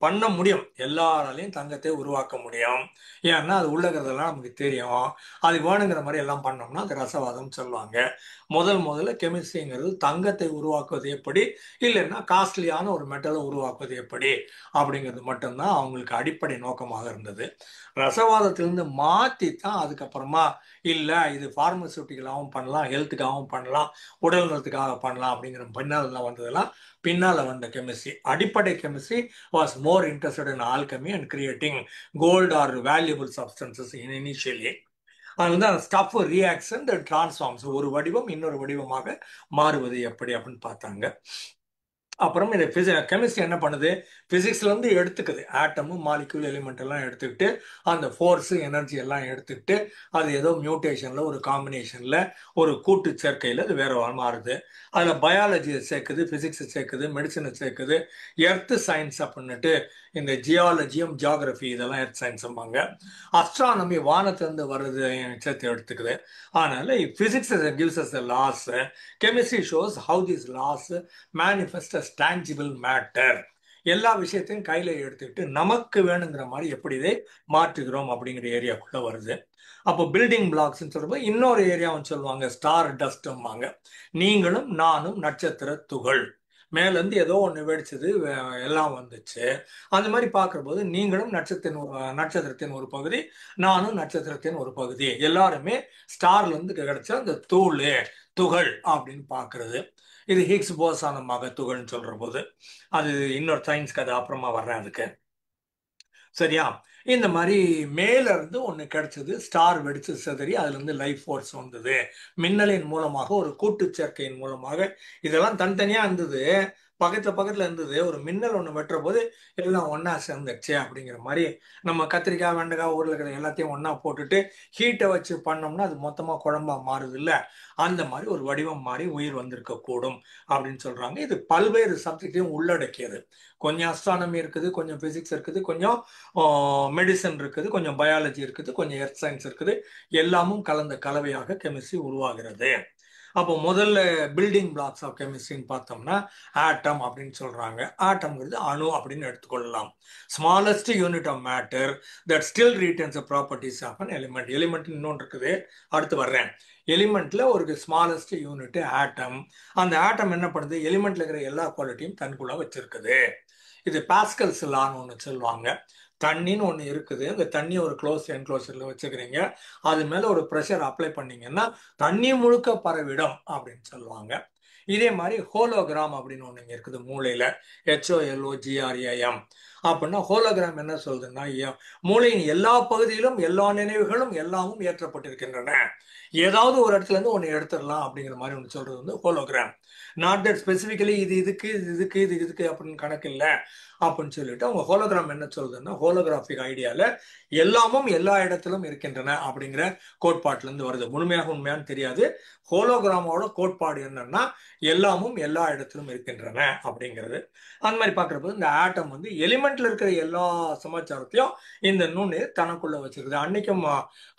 Speaker 2: பண்ண முடியும், எல்லாராலையும் தங்கத்தை உருவாக்க முடியும். ஏன்னா அது உள்ளகிறதெல்லாம் நமக்கு தெரியும். அது வேணுங்கிற மாதிரி எல்லாம் பண்ணோம்னா அது ரசவாதம் சொல்லுவாங்க. முதல்ல கெமிஸ்ட்ரிங்கிறது தங்கத்தை உருவாக்குவது எப்படி, இல்லைன்னா காஸ்ட்லியான ஒரு மெட்டலை உருவாக்குவது எப்படி அப்படிங்கிறது மட்டும்தான் அவங்களுக்கு அடிப்படை நோக்கமாக இருந்தது. ரசவாதத்திலிருந்து மாற்றி தான் அதுக்கப்புறமா இல்லை இது ஃபார்மசூட்டிக்கலாகவும் பண்ணலாம், ஹெல்த்துக்காகவும் பண்ணலாம், உடல் நலத்துக்காக பண்ணலாம் அப்படிங்கிற பின்னால் வந்ததெல்லாம் பின்னால் வந்த கெமிஸ்ட்ரி. அடிப்படை chemistry was more interested in alchemy and creating gold or valuable substances initially. அது வந்து அந்த ஸ்டஃப் ரியாக்ட்ஸ் அண்ட் டிரான்ஸ்ஃபார்ம்ஸ், ஒரு வடிவம் இன்னொரு வடிவமாக மாறுவது எப்படி அப்படின்னு பார்த்தாங்க. அப்புறம் இந்த கெமிஸ்ட்ரி என்ன பண்ணுது, பிசிக்ஸ்ல இருந்து எடுத்துக்குது, ஆட்டமும் மாலிக்யூல் எலிமெண்ட் எல்லாம் எடுத்துக்கிட்டு அந்த ஃபோர்ஸ் எனர்ஜி எல்லாம் எடுத்துக்கிட்டு அது ஏதோ மியூட்டேஷன்ல ஒரு காம்பினேஷன்ல ஒரு கூட்டு சேர்க்கையில் அது வேற மாறுது. அதுல பயாலஜியை சேர்க்குது, பிசிக்ஸை சேர்க்குது, மெடிசனை சேர்க்குது, எர்த் சயின்ஸ் அப்படின்னுட்டு இந்த ஜியாலஜியும் ஜியாகிரபி இதெல்லாம் எர்த் சயின்ஸும்பாங்க. அஸ்ட்ரானமி வானத்திலிருந்து வர்றது சேர்த்து எடுத்துக்குது. அதனால physics gives us the laws, chemistry shows how these laws manifest as tangible matter. எல்லா விஷயத்தையும் கையில எடுத்துக்கிட்டு நமக்கு வேணுங்கிற மாதிரி எப்படி இதை மாற்றுகிறோம் அப்படிங்கிற ஏரியாக்குள்ள வருது. அப்போ பில்டிங் பிளாக்ஸ் சொல்றப்ப இன்னொரு ஏரியாவும் சொல்லுவாங்க, ஸ்டார் டஸ்ட்பாங்க. நீங்களும் நானும் நட்சத்திர துகள், மேலேருந்து ஏதோ ஒன்று வெடிச்சது எல்லாம் வந்துச்சு. அந்த மாதிரி பார்க்குற போது நீங்களும் நட்சத்திரத்தின் ஒரு பகுதி, நானும் நட்சத்திரத்தின் ஒரு பகுதி, எல்லாருமே ஸ்டார்ல இருந்து கிடைச்ச அந்த துகள் அப்படின்னு பார்க்கறது. இது ஹிக்ஸ் போசானமாக துகள்னு சொல்ற போது அது இன்னொரு சயின்ஸ் கதை, அப்புறமா வர்றேன் அதுக்கு. சரியா? இந்த மாதிரி மேல இருந்து ஒன்று கிடைச்சது, ஸ்டார் வெடிச்சு சிதறி அதுல இருந்து லைஃப் ஃபோர்ஸ் வந்தது, மின்னலின் மூலமாக, ஒரு கூட்டு சேர்க்கையின் மூலமாக. இதெல்லாம் தனித்தனியா இருந்தது, பக்கத்துல இருந்தது. ஒரு மின்னல் ஒன்று வெட்டுற போது எல்லாம் ஒன்னா சேர்ந்துச்சு அப்படிங்கிற மாதிரி. நம்ம கத்திரிக்காய், வெண்டைக்காய், உருளைக்கிழங்கு எல்லாத்தையும் ஒன்னா போட்டுட்டு ஹீட்டை வச்சு பண்ணோம்னா அது மொத்தமா குழம்பா மாறுது இல்ல, அந்த மாதிரி ஒரு வடிவம் மாறி உயிர் வந்திருக்க கூடும் அப்படின்னு சொல்றாங்க. இது பல்வேறு சப்ஜெக்டையும் உள்ளடக்கியது. கொஞ்சம் அஸ்ட்ரானமி இருக்குது, கொஞ்சம் பிசிக்ஸ் இருக்குது, கொஞ்சம் மெடிசன் இருக்குது, கொஞ்சம் பயாலஜி இருக்குது, கொஞ்சம் எர்த் சயின்ஸ் இருக்குது. எல்லாமும் கலந்த கலவையாக கெமிஸ்ட்ரி உருவாகிறது. அப்போ முதல்ல பில்டிங் பிளாக்ஸ் ஆஃப் கெமிஸ்ட்ரின்னு பார்த்தோம்னா ஆட்டம் அப்படின்னு சொல்றாங்க. ஆட்டம்ங்கிறது அணு அப்படின்னு எடுத்துக்கொள்ளலாம். Smallest unit of matter that still retains properties of an element. Element இன்னொன்று இருக்குது, அடுத்து வர்றேன். எலிமெண்ட்ல ஒரு ஸ்மாலஸ்ட் யூனிட் ஆட்டம். அந்த ஆட்டம் என்ன பண்ணுது, எலிமெண்ட்ல இருக்கிற எல்லா குவாலிட்டியும் தனக்குள்ள வச்சிருக்குது. இது பாஸ்கல்ஸ் லான்னு ஒன்று சொல்லுவாங்க. தண்ணின்னு ஒன்று இருக்குது, அந்த தண்ணி ஒரு க்ளோஸ் என்க்ளோசர்ல வச்சுக்கிறீங்க, அது மேல ஒரு ப்ரெஷர் அப்ளை பண்ணீங்கன்னா தண்ணி முழுக்க பரவிடும் அப்படின்னு சொல்லுவாங்க. இதே மாதிரி ஹோலோகிராம் அப்படின்னு ஒன்று இங்கே இருக்குது மூளையில, HOLOGRAM. அப்படின்னா ஹோலோகிராம் என்ன சொல்றதுன்னா, மூளையின் எல்லா பகுதியிலும் எல்லா நினைவுகளும் எல்லாமும் ஏற்றப்பட்டிருக்கின்றன. ஏதாவது ஒரு இடத்துல இருந்து ஒன்று எடுத்துடலாம் அப்படிங்கிற மாதிரி ஒன்று சொல்றது வந்து ஹோலோகிராம். நாட் தட் ஸ்பெசிஃபிக்கலி இது இதுக்கு இது இதுக்கு இது இதுக்கு அப்படின்னு கணக்கு இல்லை அப்படின்னு சொல்லிட்டு அவங்க ஹோலோகிராம் என்ன சொல்றதுன்னா, ஹோலோகிராஃபிக் ஐடியால எல்லாமும் எல்லா இடத்திலும் இருக்கின்றன அப்படிங்கிற கோட்பாட்டுல இருந்து வருது. முழுமையாக உண்மையான்னு தெரியாது. ஹோலோகிராமோட கோட்பாடு என்னன்னா, எல்லாமும் எல்லா இடத்திலும் இருக்கின்றன அப்படிங்கிறது. அந்த மாதிரி பார்க்குறப்ப இந்த ஆட்டம் வந்து எலிமெண்ட்ல இருக்கிற எல்லா சமாச்சாரத்தையும் இந்த நுண்ணீர் தனக்குள்ள வச்சிருக்குது. அன்னைக்கும்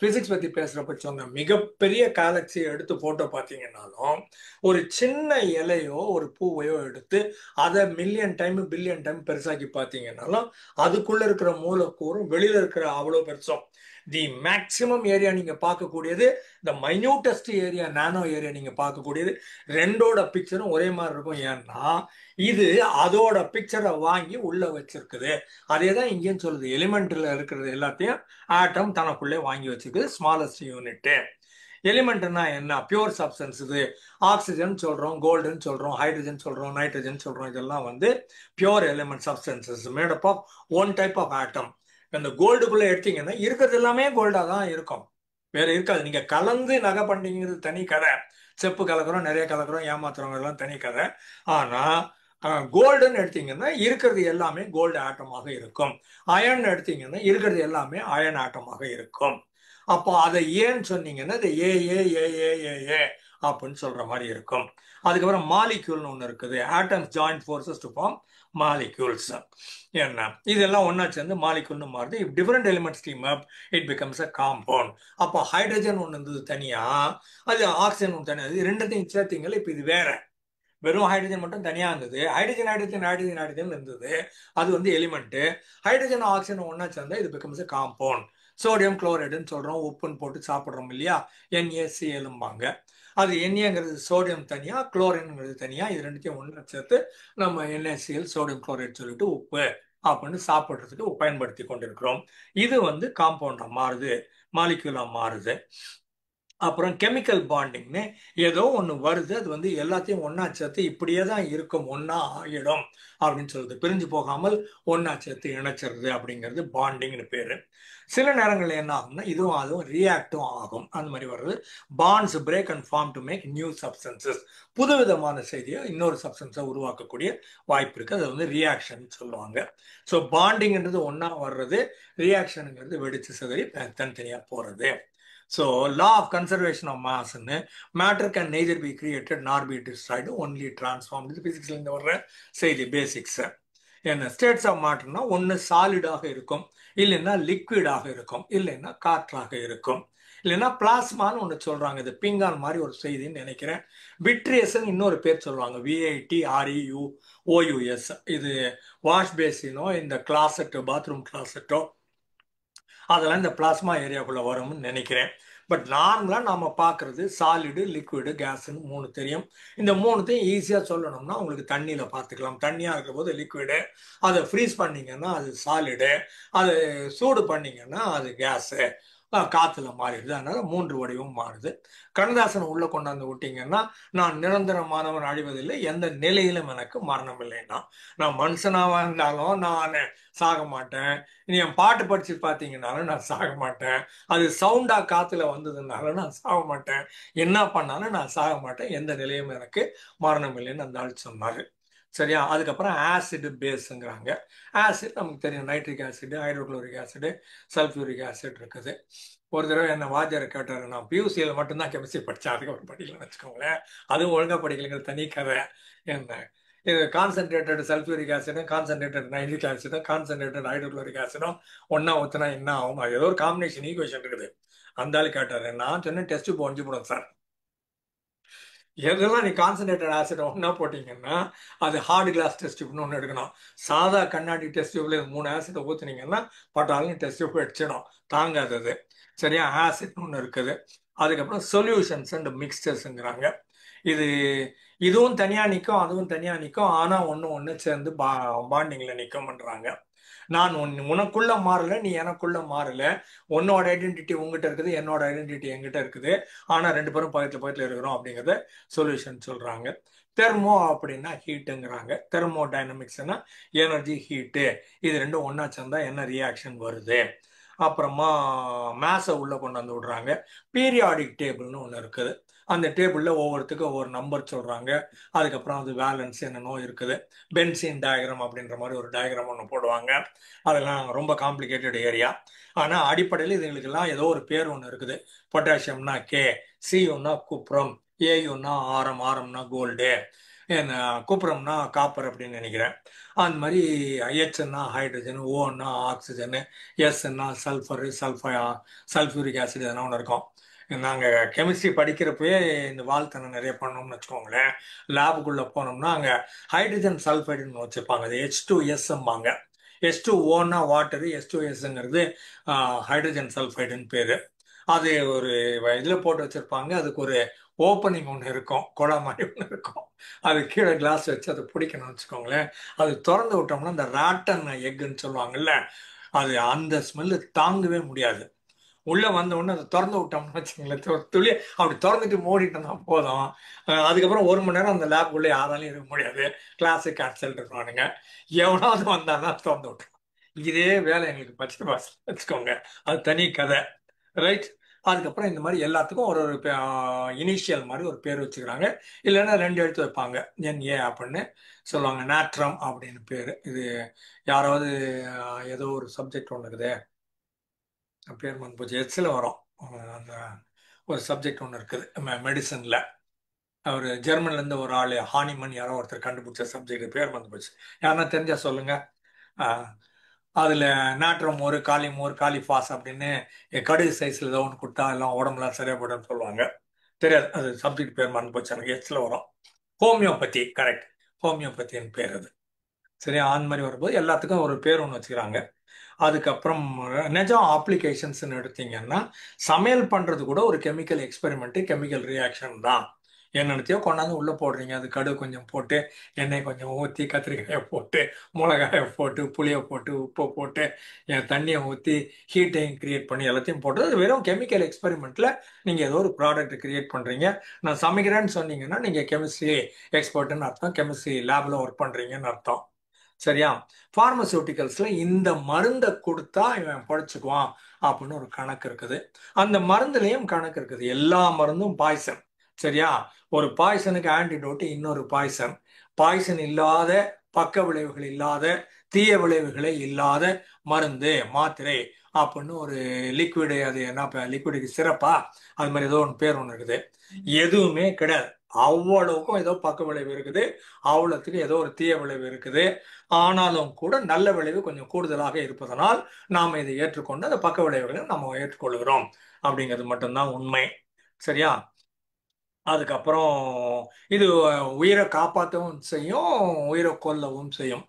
Speaker 2: பிசிக்ஸ் பத்தி பேசுறப்ப சொன்ன மிகப்பெரிய கேலக்சியை எடுத்து போட்டோ பார்த்தீங்கன்னாலும் ஒரு சின்ன இலையோ ஒரு பூவையோ எடுத்து அதை மில்லியன் டைம் பில்லியன் டைம் பெருசாக்கி பார்த்தீங்கன்னாலும் அதுக்குள்ள இருக்கிற மூலக்கூறும் வெளியில இருக்கிற அவ்வளோ பெருசும். தி மேக்சிமம் ஏரியா நீங்க பார்க்கக்கூடியது, இந்த மைன்யூட்டஸ்ட் ஏரியா நானோ ஏரியா நீங்க பார்க்கக்கூடியது, ரெண்டோட பிக்சரும் ஒரே மாதிரி இருக்கும். ஏன்னா இது அதோட பிக்சரை வாங்கி உள்ள வச்சிருக்குது. அதே தான் இங்கேயும் சொல்லுது, எலிமெண்ட்ல இருக்கிறது எல்லாத்தையும் ஆட்டம் தனக்குள்ளே வாங்கி வச்சிருக்குது. ஸ்மாலஸ்ட் யூனிட் எலிமெண்ட்னா என்ன? Pure substance. இது ஆக்சிஜன் சொல்றோம், கோல்டுன்னு சொல்றோம், ஹைட்ரஜன் சொல்றோம், நைட்ரஜன் சொல்றோம். இதெல்லாம் வந்து pure element substances made up of one type of atom. இந்த கோல்டுக்குள்ள எடுத்தீங்கன்னா இருக்கிறது எல்லாமே கோல்டா தான் இருக்கும், வேற இருக்காது. நீங்க கலந்து நகை பண்றீங்கிறது தனி கதை. செப்பு கலக்கிறோம், நிறைய கலக்கிறோம், ஏமாத்துறவங்க எல்லாம் தனி கதை. ஆனா கோல்டுன்னு எடுத்தீங்கன்னா இருக்கிறது எல்லாமே கோல்டு ஆட்டமாக இருக்கும். அயன் எடுத்தீங்கன்னா இருக்கிறது எல்லாமே அயன் ஆட்டமாக இருக்கும். அப்போ அதை ஏன்னு சொன்னீங்கன்னா இது ஏ ஏ ஏ ஏ ஏ ஏ அப்படின்னு சொல்ற மாதிரி இருக்கும். அதுக்கப்புறம் மாலிக்யூல்னு ஒன்று இருக்குது. Atoms joint forces to form molecules. என்ன இதெல்லாம் ஒன்னா சேர்ந்து மாலிக்யூல்னு மாறுது. If different elements team up it becomes a compound. அப்போ ஹைட்ரஜன் ஒன்று இருந்தது தனியா, அது ஆக்சிஜன் ஒன்று தனியா, இது ரெண்டத்தையும் சேர்த்தீங்களா இப்போ இது வேற. வெறும் ஹைட்ரஜன் மட்டும் தனியா இருந்தது, ஹைட்ரஜன் ஹைட்ரஜன் ஹைட்ரஜன் ஹைட்ரஜன் இருந்தது, அது வந்து எலிமெண்ட். ஹைட்ரஜன் ஆக்சிஜன் ஒன்னா சேர்ந்தா இது பிகம்ஸ் அ காம்பவுண்ட். சோடியம் குளோரைடுன்னு சொல்றோம், உப்புன்னு போட்டு சாப்பிட்றோம் இல்லையா, NaClம்பாங்க. அது Naங்கிறது சோடியம் தனியா, குளோரின்ங்கிறது தனியா, இது ரெண்டுத்தையும் ஒன்றா சேர்த்து நம்ம NaCl சோடியம் குளோரைடு சொல்லிட்டு உப்பு அப்படின்னு சாப்பிட்றதுக்கு பயன்படுத்தி கொண்டிருக்கிறோம். இது வந்து காம்பவுண்டா மாறுது, மாலிக்யூலா மாறுது. அப்புறம் கெமிக்கல் பாண்டிங்னு ஏதோ ஒன்று வருது, அது வந்து எல்லாத்தையும் ஒன்னா சேர்த்து இப்படியே தான் இருக்கும், ஒன்னா ஆகிடும் அப்படின்னு சொல்லுது. பிரிஞ்சு போகாமல் ஒன்னா சேர்த்து இணைச்சிருது அப்படிங்கிறது பாண்டிங்னு பேரு. சில நேரங்களில் என்ன ஆகும்னா இதுவும் அதுவும் ரியாக்டும் ஆகும். அந்த மாதிரி வர்றது bonds break and form to make new substances. புதுவிதமான செய்தியை இன்னொரு சப்ஸ்டன்ஸை உருவாக்கக்கூடிய வாய்ப்பு இருக்கு. அதை வந்து ரியாக்ஷன் சொல்லுவாங்க. ஸோ பாண்டிங்ன்றது ஒன்னா வர்றது, ரியாக்ஷனுங்கிறது வெடிச்சு சிதறி தனித்தனியா போறது. So, law of conservation of mass, matter can neither be created nor be destroyed, only transformed. இது பிசிக்ஸ்ல இருந்து வர்ற செய்தி பேசிக்ஸ். என்ன ஸ்டேட்ஸ் ஆஃப் மேட்டர்னா ஒன்று சாலிடாக இருக்கும், இல்லைன்னா லிக்விடாக இருக்கும், இல்லைன்னா காற்றாக இருக்கும், இல்லைன்னா பிளாஸ்மான்னு ஒன்று சொல்றாங்க. இது பிங்கான் மாதிரி ஒரு செய்தின்னு நினைக்கிறேன். விட்ரியஸ் இன்னொரு பேர் சொல்லுவாங்க, VITREOUS. இது வாஷ் பேசினோ இந்த கிளாசெட்டோ பாத்ரூம் கிளாசெட்டோ அதெல்லாம் இந்த பிளாஸ்மா ஏரியாக்குள்ள வரும்னு நினைக்கிறேன். பட் நார்மலா நாம பார்க்கறது சாலிடு, லிக்விடு, கேஸ்ன்னு மூணு தெரியும். இந்த மூணுத்தையும் ஈஸியா சொல்லணும்னா உங்களுக்கு தண்ணியில பார்த்துக்கலாம். தண்ணியா இருக்கிற போது லிக்விடு, அதை ஃப்ரீஸ் பண்ணீங்கன்னா அது சாலிடு, அதை சூடு பண்ணீங்கன்னா அது கேஸு, காத்துல மாறிடுது. அதனால மூன்று வடிவம் மாறுது. கண்ணதாசனை உள்ள கொண்டாந்து விட்டீங்கன்னா, நான் நிரந்தரமானவன், அழிவதில்லை, எந்த நிலையிலும் எனக்கு மரணம் இல்லைன்னா, நான் மனுஷனாக இருந்தாலும் நான் சாக மாட்டேன். நீ என் பாட்டு படிச்சு பார்த்தீங்கன்னாலும் நான் சாக மாட்டேன். அது சவுண்டா காத்துல வந்ததுனால நான் சாக மாட்டேன். என்ன பண்ணாலும் நான் சாக மாட்டேன், எந்த நிலையும் எனக்கு மரணம் இல்லைன்னு அந்த ஆள் சொன்னாரு. சரியா? அதுக்கப்புறம் ஆசிட் பேஸுங்கிறாங்க. ஆசிட் நமக்கு தெரியும், nitric acid, hydrochloric acid, sulphuric acid இருக்குது. ஒரு தடவை என்ன வாத்தியார் கேட்டாரு, நான் பியூசியில் மட்டும்தான் கெமிஸ்ட்ரி படித்தேன், அதுக்கப்புறம் படிக்கலன்னு வச்சுக்கோங்களேன். அதுவும் ஒழுங்காக படிக்கலைங்கிற தனி கதை. என்ன இது கான்சன்ட்ரேட்டட் சல்ஃபியூரிக் ஆசிடும் கான்சன்ட்ரேட்டட் நைட்ரிக் ஆசிடும் கான்சன்ட்ரேட்டட் ஹைட்ரோக்ளோரிக் ஆசிடும் ஒன்னா ஊற்றினா என்ன ஆகும்? அது ஏதோ ஒரு காம்பினேஷன் ஈக்குவேஷன் இருக்குது. அந்த ஆள் கேட்டாரு. நான் சொன்னேன் டெஸ்ட் போஞ்சு போடும் சார். எதெல்லாம் நீ கான்சன்ட்ரேட்டட் ஆசிட் ஒன்னா போட்டீங்கன்னா அது ஹார்ட் கிளாஸ் டெஸ்ட் டியூப்னு ஒன்று எடுக்கணும். சாதா கண்ணாடி டெஸ்ட் டியூப்ல 3 ஆசிட் ஊத்துனீங்கன்னா பட்டாலும் டெஸ்ட் டியூப் அடிச்சிடும், தாங்காதது. சரியா? ஆசிட்னு ஒன்று இருக்குது. அதுக்கப்புறம் சொல்யூஷன்ஸ் அண்ட் மிக்சர்ஸுங்கிறாங்க. இது இதுவும் தனியா நிற்கும், அதுவும் தனியா நிற்கும், ஆனா ஒன்று சேர்ந்து பாண்டிங்ல நிற்கும்ன்றாங்க. நான் உனக்குள்ள மாறல, நீ எனக்குள்ள மாறல. உன்னோட ஐடென்டிட்டி உங்ககிட்ட இருக்குது, என்னோட ஐடென்டிட்டி என்கிட்ட இருக்குது, ஆனா ரெண்டு பேரும் பக்கத்துல பக்கத்துல இருக்கிறோம் அப்படிங்கறத சொல்யூஷன் சொல்றாங்க. தெர்மோ அப்படின்னா ஹீட்டுங்கிறாங்க. தெர்மோ டைனமிக்ஸ்னா எனர்ஜி ஹீட்டு, இது ரெண்டும் ஒன்றா சேர்ந்தா என்ன ரியாக்ஷன் வருது. அப்புறமா மேஸை உள்ளே கொண்டு வந்து விடுறாங்க. பீரியாடிக் டேபிள்னு ஒன்று இருக்குது. அந்த டேபிளில் ஒவ்வொருத்துக்கும் ஒவ்வொரு நம்பர் சொல்கிறாங்க. அதுக்கப்புறம் அது வேலன்ஸ் என்னென்னோ இருக்குது. பென்சின் டயக்ராம் அப்படின்ற மாதிரி ஒரு டயக்ராம் ஒன்று போடுவாங்க. அதெல்லாம் ரொம்ப காம்ப்ளிகேட்டட் ஏரியா. ஆனால் அடிப்படையில் இதுங்களுக்கெல்லாம் ஏதோ ஒரு பேர் ஒன்று இருக்குது. பொட்டாசியம்னா கே, சியுன்னா குப்ரம், ஏயுன்னா ஆரம், ஆரம்னா கோல்டு, என்ன குப்ரம்னா காப்பர் அப்படின்னு நினைக்கிறேன். அந்த மாதிரி ஹெச்னா ஹைட்ரஜன், ஓன்னா ஆக்சிஜனு, எஸ்ன்னா சல்ஃபரு, சல்ஃபூரிக் ஆசிட் எதனா ஒன்று இருக்கும். நாங்கள் கெமிஸ்ட்ரி படிக்கிறப்பவே இந்த வாழ்த்தனை நிறைய பண்ணோம்னு வச்சுக்கோங்களேன். லேபுக்குள்ளே போனோம்னா அங்கே ஹைட்ரஜன் சல்ஃபைடுன்னு வச்சுருப்பாங்க. அது H2Sம்பாங்க. H2Oன்னா வாட்டரு, H2Sங்கிறது ஹைட்ரஜன் சல்ஃபைடுன்னு பேர். அது ஒரு இதில் போட்டு வச்சுருப்பாங்க. அதுக்கு ஒரு ஓப்பனிங் ஒன்று இருக்கும், குழா மாதிரி ஒன்று இருக்கும். அது கீழே கிளாஸ் வச்சு அதை பிடிக்கணும்னு வச்சுக்கோங்களேன். அது திறந்து விட்டோம்னா அந்த ராட்டன் எக்குன்னு சொல்லுவாங்கல்ல, அது அந்த ஸ்மெல்லு தாங்கவே முடியாது. உள்ளே வந்த உடனே அதை திறந்து விட்டோம்னு வச்சுக்கோங்களேன், ஒரு துளி அப்படி திறந்துட்டு மூடிட்டோம்னா போதும். அதுக்கப்புறம் 1 மணி நேரம் அந்த லேபுக்குள்ளே யாராலையும் இருக்க முடியாது. கிளாஸு கேன்சல் இருப்பானுங்க. எவனாவது வந்தான்னா திறந்து விட்டுரும். இதே வேலை எங்களுக்கு பச்சை பாஸ் வச்சுக்கோங்க. அது தனி கதை, ரைட். அதுக்கப்புறம் இந்த மாதிரி எல்லாத்துக்கும் ஒரு ஒரு இனிஷியல் மாதிரி ஒரு பேர் வச்சுக்கிறாங்க. இல்லைன்னா 2 எழுத்து வைப்பாங்க, NA அப்படின்னு சொல்லுவாங்க. நாட்ரம் அப்படின்னு பேர். இது யாராவது ஏதோ ஒரு சப்ஜெக்ட் ஒன்று இருக்குது, பேர் வந்து போச்சு, எச்சில் வரும். அந்த ஒரு சப்ஜெக்ட் ஒன்று இருக்குது மெடிசனில். அவர் ஜெர்மன்லேருந்து ஒரு ஆள் ஹானிமன் யாரோ ஒருத்தர் கண்டுபிடிச்ச சப்ஜெக்ட் பேர் வந்து போச்சு. யாருன்னா தெரிஞ்சா சொல்லுங்க. அதில் நாட்ரம் ஒரு காலிமோர் காலிஃபாஸ் அப்படின்னு கடுகு சைஸில் ஏதோ ஒன்று கொடுத்தா எல்லாம் உடம்புலாம் சரியாக போய்டுன்னு சொல்லுவாங்க. தெரியாது, அது சப்ஜெக்ட் பேர் மறந்து போச்சு எனக்கு. எச்சில் வரும். ஹோமியோபதி, கரெக்ட், ஹோமியோபதின்னு பேர் அது. சரியா, அந்த மாதிரி வரும்போது எல்லாத்துக்கும் ஒரு பேர் ஒன்று வச்சுக்கிறாங்க. அதுக்கப்புறம் நிஜம் அப்ளிகேஷன்ஸ்ன்னு எடுத்தீங்கன்னா சமையல் பண்ணுறது கூட ஒரு கெமிக்கல் எக்ஸ்பெரிமெண்ட்டு, கெமிக்கல் ரியாக்ஷன் தான். என்னென்னத்தையோ கொண்டாந்து உள்ளே போடுறீங்க. அது கடுகு கொஞ்சம் போட்டு, எண்ணெய் கொஞ்சம் ஊற்றி, கத்திரிக்காயை போட்டு, மிளகாயை போட்டு, புளியை போட்டு, உப்பை போட்டு, தண்ணியை ஊற்றி, ஹீட்டையும் கிரியேட் பண்ணி எல்லாத்தையும் போட்டு, அது வெறும் கெமிக்கல் எக்ஸ்பெரிமெண்ட்டில் நீங்கள் ஏதோ ஒரு ப்ராடக்ட் கிரியேட் பண்ணுறீங்க. நான் சமைக்கிறேன்னு சொன்னீங்கன்னா நீங்கள் கெமிஸ்ட்ரி எக்ஸ்பர்ட்டுன்னு அர்த்தம், கெமிஸ்ட்ரி லேபில் ஒர்க் பண்ணுறீங்கன்னு அர்த்தம். சரியா. பார்மசூட்டிக்கல்ஸ்ல இந்த மருந்தை கொடுத்தா இவன் பழிச்சுக்குவான் அப்படின்னு ஒரு கணக்கு இருக்குது. அந்த மருந்துலையும் கணக்கு இருக்குது. எல்லா மருந்தும் பாய்சன். சரியா. ஒரு பாய்சனுக்கு ஆன்டிடோட் இன்னொரு பாய்சன். பாய்சன் இல்லாத, பக்க விளைவுகள் இல்லாத, தீய விளைவுகளே இல்லாத மருந்து, மாத்திரை அப்படின்னு ஒரு லிக்விடு, அது என்ன லிக்விடுக்கு சிறப்பா, அது மாதிரி ஏதோ ஒன்று பேர் ஒன்று இருக்குது. எதுவுமே கிடையாது. அவ்வளவுக்கும் ஏதோ பக்க விளைவு இருக்குது, அவ்வளவுக்கு ஏதோ ஒரு தீய விளைவு இருக்குது. ஆனாலும் கூட நல்ல விளைவு கொஞ்சம் கூடுதலாக இருப்பதனால் நாம் இதை ஏற்றுக்கொண்டு அந்த பக்க விளைவுகளை நம்ம ஏற்றுக்கொள்கிறோம் அப்படிங்கிறது மட்டும்தான் உண்மை. சரியா. அதுக்கப்புறம் இது உயிரை காப்பாற்றவும் செய்யும், உயிரை கொல்லவும் செய்யும்.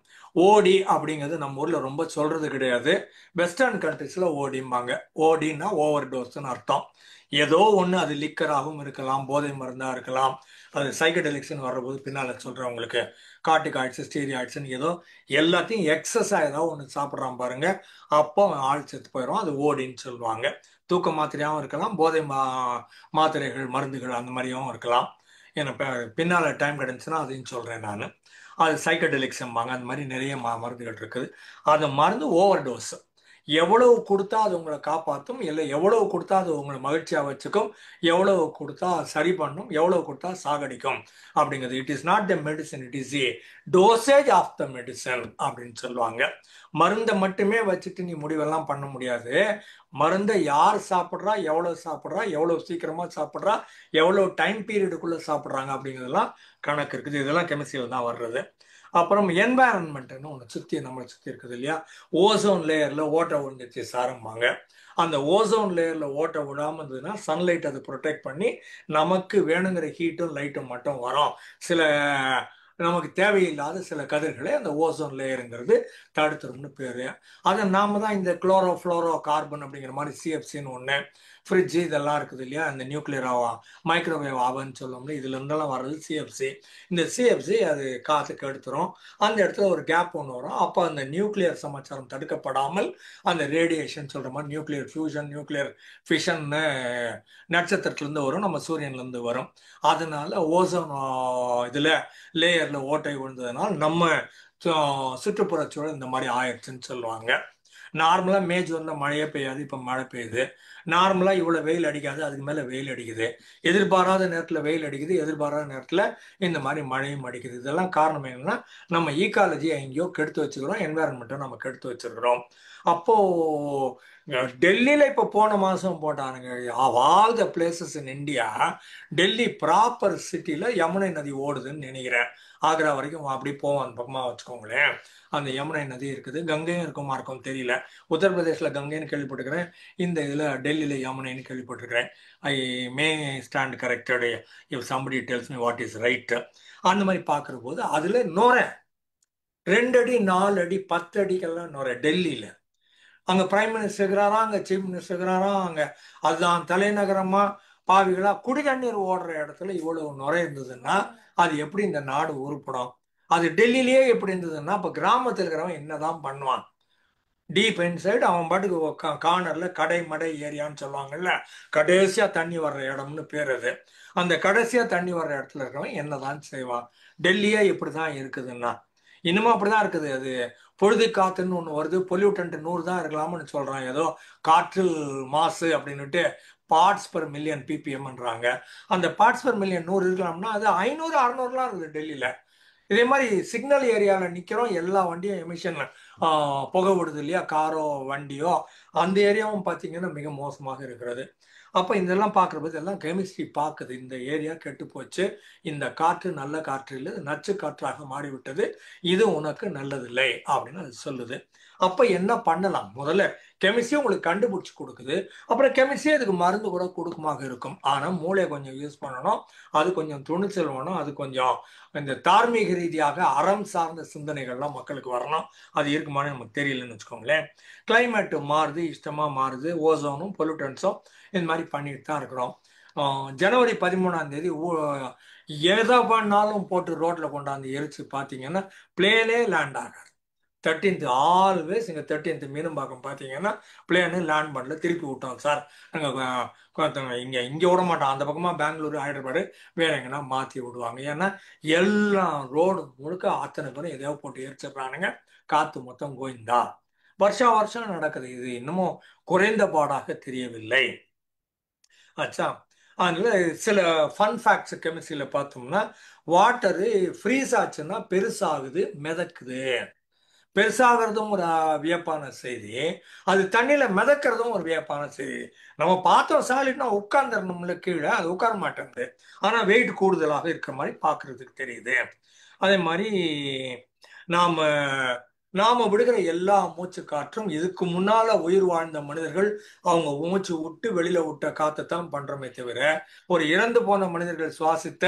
Speaker 2: ஓடி அப்படிங்கிறது நம்ம ஊர்ல ரொம்ப சொல்றது கிடையாது. வெஸ்டர்ன் கண்ட்ரிஸ்ல ஓடிம்பாங்க. ஓடின்னா ஓவர் டோஸ்ன்னு அர்த்தம். ஏதோ ஒன்று, அது லிக்கராகவும் இருக்கலாம், போதை மருந்தா இருக்கலாம். அது சைக்கடெலிக்ஸ்ன்னு வர்றபோது பின்னால சொல்றேன் உங்களுக்கு. கார்டிகாய்ட்ஸ், ஸ்டீரியாய்ட்ஸ்ன்னு ஏதோ எல்லாத்தையும் எக்ஸஸா ஏதோ ஒன்று சாப்பிட்றான் பாருங்க, அப்போ ஆள் செத்து போயிடும். அது ஓடின்னு சொல்லுவாங்க. தூக்க மாத்திரையாகவும் இருக்கலாம், போதை மாத்திரைகள், மருந்துகள் அந்த மாதிரியும் இருக்கலாம். எனக்கு பின்னால் டைம் கிடைச்சுன்னா அதையும் சொல்கிறேன் நான். அது சைக்கடெலிக்ஸ்ம்பாங்க. அந்த மாதிரி நிறைய மருந்துகள் இருக்குது. அந்த மருந்து ஓவர் டோஸ். எவ்வளவு கொடுத்தா அது உங்களை காப்பாற்றும், இல்லை எவ்வளவு கொடுத்தா அது உங்களை மகிழ்ச்சியாக வச்சுக்கும், எவ்வளவு கொடுத்தா சரி பண்ணும், எவ்வளவு கொடுத்தா சாகடிக்கும் அப்படிங்கிறது. It is not the medicine, it is the dosage of the medicine அப்படின்னு சொல்லுவாங்க. மருந்தை மட்டுமே வச்சுட்டு நீ முடிவெல்லாம் பண்ண முடியாது. மருந்தை யார் சாப்பிட்றா, எவ்வளவு சீக்கிரமா சாப்பிட்றா, எவ்வளவு டைம் பீரியடுக்குள்ள சாப்பிட்றாங்க அப்படிங்கிறதெல்லாம் கணக்கு இருக்குது. இதெல்லாம் கெமிஸ்ட்ரியில் தான் வர்றது. அப்புறம் என்வாரன்மெண்ட்னு ஒன்று நம்மளை சுற்றி இருக்குது இல்லையா. ஓசோன் லேயர்ல ஓட்டை விழுந்துச்சு சாரம்பாங்க. அந்த ஓசோன் லேயர்ல ஓட்டை விடாமல் இருந்ததுன்னா சன்லைட் அதை ப்ரொடெக்ட் பண்ணி நமக்கு வேணுங்கிற ஹீட்டும் லைட்டும் மட்டும் வரும். சில நமக்கு தேவையில்லாத சில கதிர்களை அந்த ஓசோன் லேயருங்கிறது தடுத்துரும்னு பேரு. அதை நாம தான் இந்த குளோரோ ஃப்ளோரோ கார்பன் அப்படிங்கிற மாதிரி சிஎஃப்சின்னு ஒன்று, ஃப்ரிட்ஜ் இதெல்லாம் இருக்குது இல்லையா, இந்த நியூக்ளியர் மைக்ரோவேவ் ஆவன் சொல்லுவோம்ல, இதுல இருந்தெல்லாம் வர்றது சிஎஃப்சி. இந்த சிஎஃப்சி அது காத்துக்கு எடுத்துரும். அந்த இடத்துல ஒரு கேப் ஒன்று வரும். அப்போ அந்த நியூக்ளியர் சமாச்சாரம் தடுக்கப்படாமல் அந்த ரேடியேஷன் சொல்ற மாதிரி நியூக்ளியர் ஃபியூஷன், நியூக்ளியர் ஃபிஷன் நட்சத்திரத்திலிருந்து வரும், நம்ம சூரியன்லேருந்து வரும். அதனால ஓசோன் இதுல லேயர்ல ஓட்டை விழுந்ததுனால நம்ம சுற்றுப்புறச்சூழல் இந்த மாதிரி ஆயிடுச்சுன்னு சொல்லுவாங்க. நார்மலா மே ஜூன்ல மழையே பெய்யாது, இப்ப மழை பெய்யுது. நார்மலா இவ்வளவு வெயில் அடிக்காது, அதுக்கு மேல வெயில் அடிக்குது. எதிர்பாராத நேரத்துல வெயில் அடிக்குது, எதிர்பாராத நேரத்துல இந்த மாதிரி மழையும் அடிக்குது. இதெல்லாம் காரணம் என்னன்னா, நம்ம ஈக்காலஜியை எங்கேயோ கெடுத்து வச்சுக்கிறோம், என்வாரன்மெண்ட்டை நம்ம கெடுத்து வச்சிருக்கிறோம். அப்போ டெல்லியில இப்ப போன மாசம் போட்டானுங்க, of all the places in India, Delhi proper சிட்டில யமுனை நதி ஓடுதுன்னு நினைக்கிறேன். ஆக்ரா வரைக்கும் அப்படி போவோம் அந்த பக்கமா வச்சுக்கோங்களேன். அந்த யமுனை நதி இருக்குது, கங்கையும் இருக்குமா இருக்கும் தெரியல. உத்தரப்பிரதேசில் கங்கைன்னு கேள்விப்பட்டிருக்கிறேன், இந்த இதில் டெல்லியில் யமுனைன்னு கேள்விப்பட்டிருக்கிறேன். I may stand corrected if somebody tells me what is right. அந்த மாதிரி பார்க்குற போது அதில் நுரை 2 அடி 4 அடி 10 அடிக்கெல்லாம் நுரை டெல்லியில். அங்கே பிரைம் மினிஸ்டர் இருக்கிறாரா, அங்கே சீஃப் மினிஸ்டர் இருக்கிறாரா, அங்கே அதுதான் தலைநகரமா, பாவிகளா, குடி தண்ணீர் ஓடுற இடத்துல இவ்வளவு நுரை இருந்ததுன்னா அது எப்படி இந்த நாடு உருப்படும்? அது டெல்லியிலேயே எப்படி இருந்ததுன்னா அப்ப கிராமத்தில் இருக்கிறவன் என்னதான் பண்ணுவான்? டீப் இன்சைடு அவன் பாட்டுக்கு கார்னர்ல கடை மடை ஏரியான்னு சொல்லுவாங்கல்ல, கடைசியா தண்ணி வர்ற இடம்னு பேர் அது. அந்த கடைசியா தண்ணி வர்ற இடத்துல இருக்கிறவன் என்னதான் செய்வான்? டெல்லியே இப்படிதான் இருக்குதுன்னா இன்னமும் அப்படிதான் இருக்குது. அது பொழுது காத்துன்னு ஒன்று வருது, பொல்யூட்டன்ட் 100 தான் இருக்கலாம்னு சொல்றான். ஏதோ காற்றில் மாசு அப்படின்னுட்டு பார்ட்ஸ் பெர் மில்லியன் பிபிஎம்ன்றாங்க. அந்த பார்ட்ஸ் பெர் மில்லியன் 100 இருக்கலாம்னா அது 500 600லாம் இருக்குது டெல்லியில. இதே மாதிரி சிக்னல் ஏரியாவில் நிற்கிறோம், எல்லா வண்டியும் எமிஷன் புகை விடுது இல்லையா, காரோ வண்டியோ, அந்த ஏரியாவும் பார்த்தீங்கன்னா மிக மோசமாக இருக்கிறது. அப்போ இதெல்லாம் பார்க்குறது எல்லாம் கெமிஸ்ட்ரி பார்க்குது, இந்த ஏரியா கெட்டு போச்சு, இந்த காற்று நல்ல காற்று இல்லை, நச்சு காற்றாக மாறிவிட்டது, இது உனக்கு நல்லதில்லை அப்படின்னு அது சொல்லுது. அப்போ என்ன பண்ணலாம்? முதல்ல கெமிஸ்ட்ரி உங்களுக்கு கண்டுபிடிச்சி கொடுக்குது, அப்புறம் கெமிஸ்ட்ரி அதுக்கு மருந்து கூட கொடுக்குமாக இருக்கும். ஆனால் மூளையை கொஞ்சம் யூஸ் பண்ணணும், அது கொஞ்சம் துணிச்சல் வேணும், அது கொஞ்சம் இந்த தார்மீக ரீதியாக அறம் சார்ந்த சிந்தனைகள்லாம் மக்களுக்கு வரணும். அது இருக்குமான்னு நமக்கு தெரியலன்னு வச்சுக்கோங்களேன். கிளைமேட் மாறுது, இஷ்டமாக மாறுது, ஓசோனும் பொல்யூட்டன்ஸும் இந்த மாதிரி பண்ணிட்டு தான் இருக்கிறோம். ஜனவரி 13ஆம் தேதி எதை பண்ணாலும் போட்டு ரோட்டில் கொண்டாந்து எரிச்சு பார்த்தீங்கன்னா பிளேனே லேண்ட் ஆகாது. 13th ஆல்வேஸ் இங்கே 13th மீனம்பாக்கம் பார்த்தீங்கன்னா பிளேனு லேண்ட் பண்ணல, திருப்பி விட்டோம் சார் நாங்கள் இங்கே விட மாட்டோம், அந்த பக்கமாக பெங்களூரு ஹைதராபாடு வேற எங்கன்னா மாற்றி விடுவாங்க. ஏன்னா எல்லாம் ரோடு முழுக்க அத்தனை பேரும் எதையோ போட்டு எரிச்சிடுறானுங்க, காற்று மொத்தம் கோயிந்தா. வருஷம் நடக்குது, இது இன்னமும் குறைந்த பாடாக தெரியவில்லை. ஆச்சா, அதனால சில ஃபன் ஃபேக்ட்ஸ் கெமிஸ்ட்ரியில் பார்த்தோம்னா, வாட்டரு ஃப்ரீஸ் ஆச்சுன்னா பெருசாகுது, மிதக்குது. பெருசாகிறதும் ஒரு வியப்பான செய்தி, அது தண்ணியில மிதக்கிறதும் ஒரு வியப்பான செய்தி. நம்ம பார்த்தோம் சாலிட்னா உட்கார்ந்துடணும்ல கீழே, அது உட்கார மாட்டேங்குது, ஆனா வெயிட் கூடுதலாக இருக்கிற மாதிரி பார்க்கறதுக்கு தெரியுது. அதே மாதிரி நாம நாம விடுகிற எல்லா மூச்சு காற்றும் இதுக்கு முன்னால உயிர் வாழ்ந்த மனிதர்கள் அவங்க மூச்சு விட்டு வெளியில விட்ட காத்தை தான் பண்றோமே தவிர, ஒரு இறந்து போன மனிதர்கள் சுவாசித்த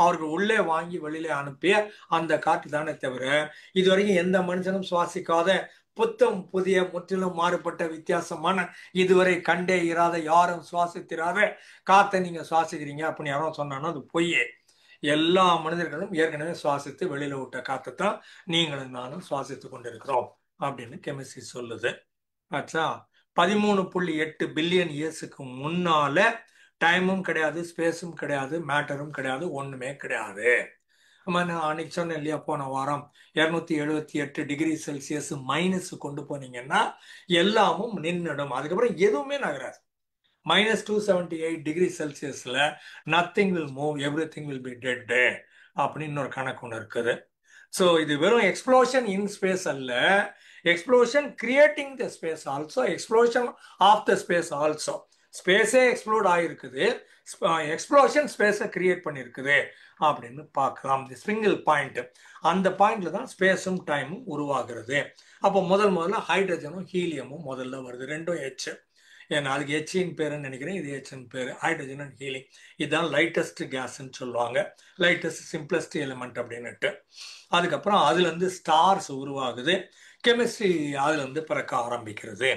Speaker 2: அவர்கள் உள்ளே வாங்கி வெளியில அனுப்பிய அந்த காற்று தானே தவிர, இதுவரைக்கும் எந்த மனுஷனும் சுவாசிக்காத புத்தம் புதிய முற்றிலும் மாறுபட்ட வித்தியாசமான இதுவரை கண்டே இராத யாரும் சுவாசித்திராத காத்தை நீங்க சுவாசிக்கிறீங்க அப்படின்னு யாரும் சொன்னாலும் அது பொய்யே. எல்லா மனிதர்களும் ஏற்கனவே சுவாசித்து வெளியில விட்ட காத்தை தான் நீங்களும் நானும் சுவாசித்து கொண்டிருக்கிறோம் அப்படின்னு கெமிஸ்ட்ரி சொல்லுது. ஆச்சா, 13.8 பில்லியன் இயர்ஸுக்கு முன்னால டைமும் கிடையாது, ஸ்பேஸும் கிடையாது, மேட்டரும் கிடையாது, ஒண்ணுமே கிடையாது. நான் அன்னைக்கு சொன்னேன் இல்லையா, போன வாரம் 278 டிகிரி செல்சியஸ் மைனஸ் கொண்டு போனீங்கன்னா எல்லாமும் நின்றுடும், அதுக்கப்புறம் எதுவுமே நகராது. -278 டிகிரி செல்சியஸ்ல nothing will move, everything will be dead அப்படின்னு ஒரு கணக்கு ஒன்று இருக்குது. ஸோ இது வெறும் எக்ஸ்ப்ளோஷன் இன் ஸ்பேஸ் அல்ல, explosion creating the space also, explosion of the space also. ஸ்பேஸே எக்ஸ்ப்ளோர்ட் ஆகிருக்குது, எக்ஸ்ப்ளோஷன் ஸ்பேஸை கிரியேட் பண்ணியிருக்குது அப்படின்னு பார்க்கலாம். சிங்கிள் பாயிண்ட், அந்த பாயிண்ட்ல தான் ஸ்பேஸும் டைமும் உருவாகிறது. அப்போ முதல்ல ஹைட்ரஜனும் ஹீலியமும் முதல்ல வருது, ரெண்டும் H. ஏன்னா அதுக்கு ஹெச்சின் பேருன்னு நினைக்கிறேன், இது ஹெச்என் பேரு, ஹைட்ரஜன் அண்ட் ஹீலிங். இதுதான் லைட்டஸ்ட் கேஸ்ன்னு சொல்லுவாங்க, லைட்டஸ்ட் சிம்பிளஸ்ட் எலிமெண்ட் அப்படின்னுட்டு. அதுக்கப்புறம் அதுல இருந்து ஸ்டார்ஸ் உருவாகுது, கெமிஸ்ட்ரி அதுல இருந்து பிறக்க ஆரம்பிக்கிறது.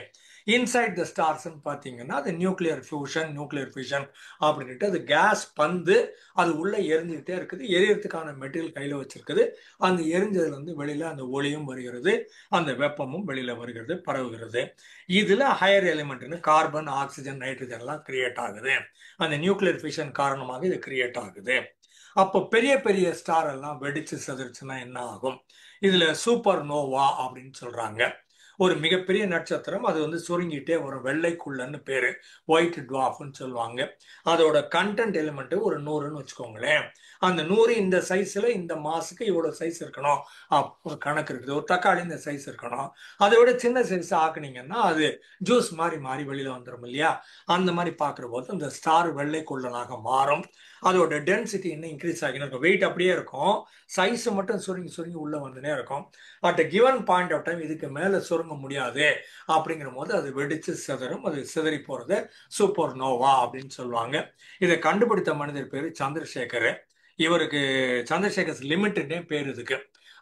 Speaker 2: இன்சைட் த ஸ்டார்ஸ்ன்னு பார்த்தீங்கன்னா அது நியூக்ளியர் ஃபியூஷன், நியூக்ளியர் ஃபியூஷன் அப்படின்ட்டு அது கேஸ் பந்து, அது உள்ள எரிஞ்சுக்கிட்டே இருக்குது, எரியறதுக்கான மெட்டீரியல் கையில வச்சிருக்குது. அந்த எரிஞ்சதுல இருந்து வெளியில அந்த ஒளியும் வருகிறது, அந்த வெப்பமும் வெளியில வருகிறது, பரவுகிறது. இதுல ஹையர் எலிமெண்ட்னு கார்பன், ஆக்சிஜன், நைட்ரஜன் எல்லாம் கிரியேட் ஆகுது. அந்த நியூக்ளியர் ஃபியூஷன் காரணமாக இது கிரியேட் ஆகுது. அப்போ பெரிய பெரிய ஸ்டார் எல்லாம் வெடிச்சு செதறிச்சுன்னா என்ன ஆகும்? இதுல சூப்பர் நோவா அப்படின்னு சொல்றாங்க. ஒரு மிகப்பெரிய நட்சத்திரம் அது வந்து சுருங்கிட்டே வரும், வெள்ளைக்குள்ளன்னு பேரு, ஒயிட் டுவார்ஃப்னு சொல்லுவாங்க. அதோட கண்டென்ட் எலிமெண்ட் ஒரு 100ன்னு வச்சுக்கோங்களேன். அந்த 100 இந்த சைஸ்ல இந்த மாசுக்கு இவ்வளவு சைஸ் இருக்கணும், ஒரு கணக்கு இருக்குது. ஒரு தக்காளி இந்த சைஸ் இருக்கணும், அதை விட சின்ன சைஸ் ஆக்குனீங்கன்னா அது ஜூஸ் மாதிரி மாறி வெளியில வந்துடும் இல்லையா? அந்த மாதிரி பாக்குற போது இந்த ஸ்டார் வெள்ளைக்குள்ளனாக மாறும். அதோட டென்சிட்டி இன்னும் இன்க்ரீஸ் ஆகினே இருக்கும், வெயிட் அப்படியே இருக்கும், சைஸ் மட்டும் சுருங்கி சுருங்கி உள்ள வந்துனே இருக்கும். At a given point of time இதுக்கு மேல சுருங்க முடியாது அப்படிங்கிற போது அது வெடிச்சு சிதறும், அது சிதறி போறது சூப்பர் நோவா அப்படின்னு சொல்லுவாங்க. இதை கண்டுபிடித்த மனிதர் பேரு சந்திரசேகர். இவருக்கு சந்திரசேகர் லிமிட்டே பேர் இதுக்கு.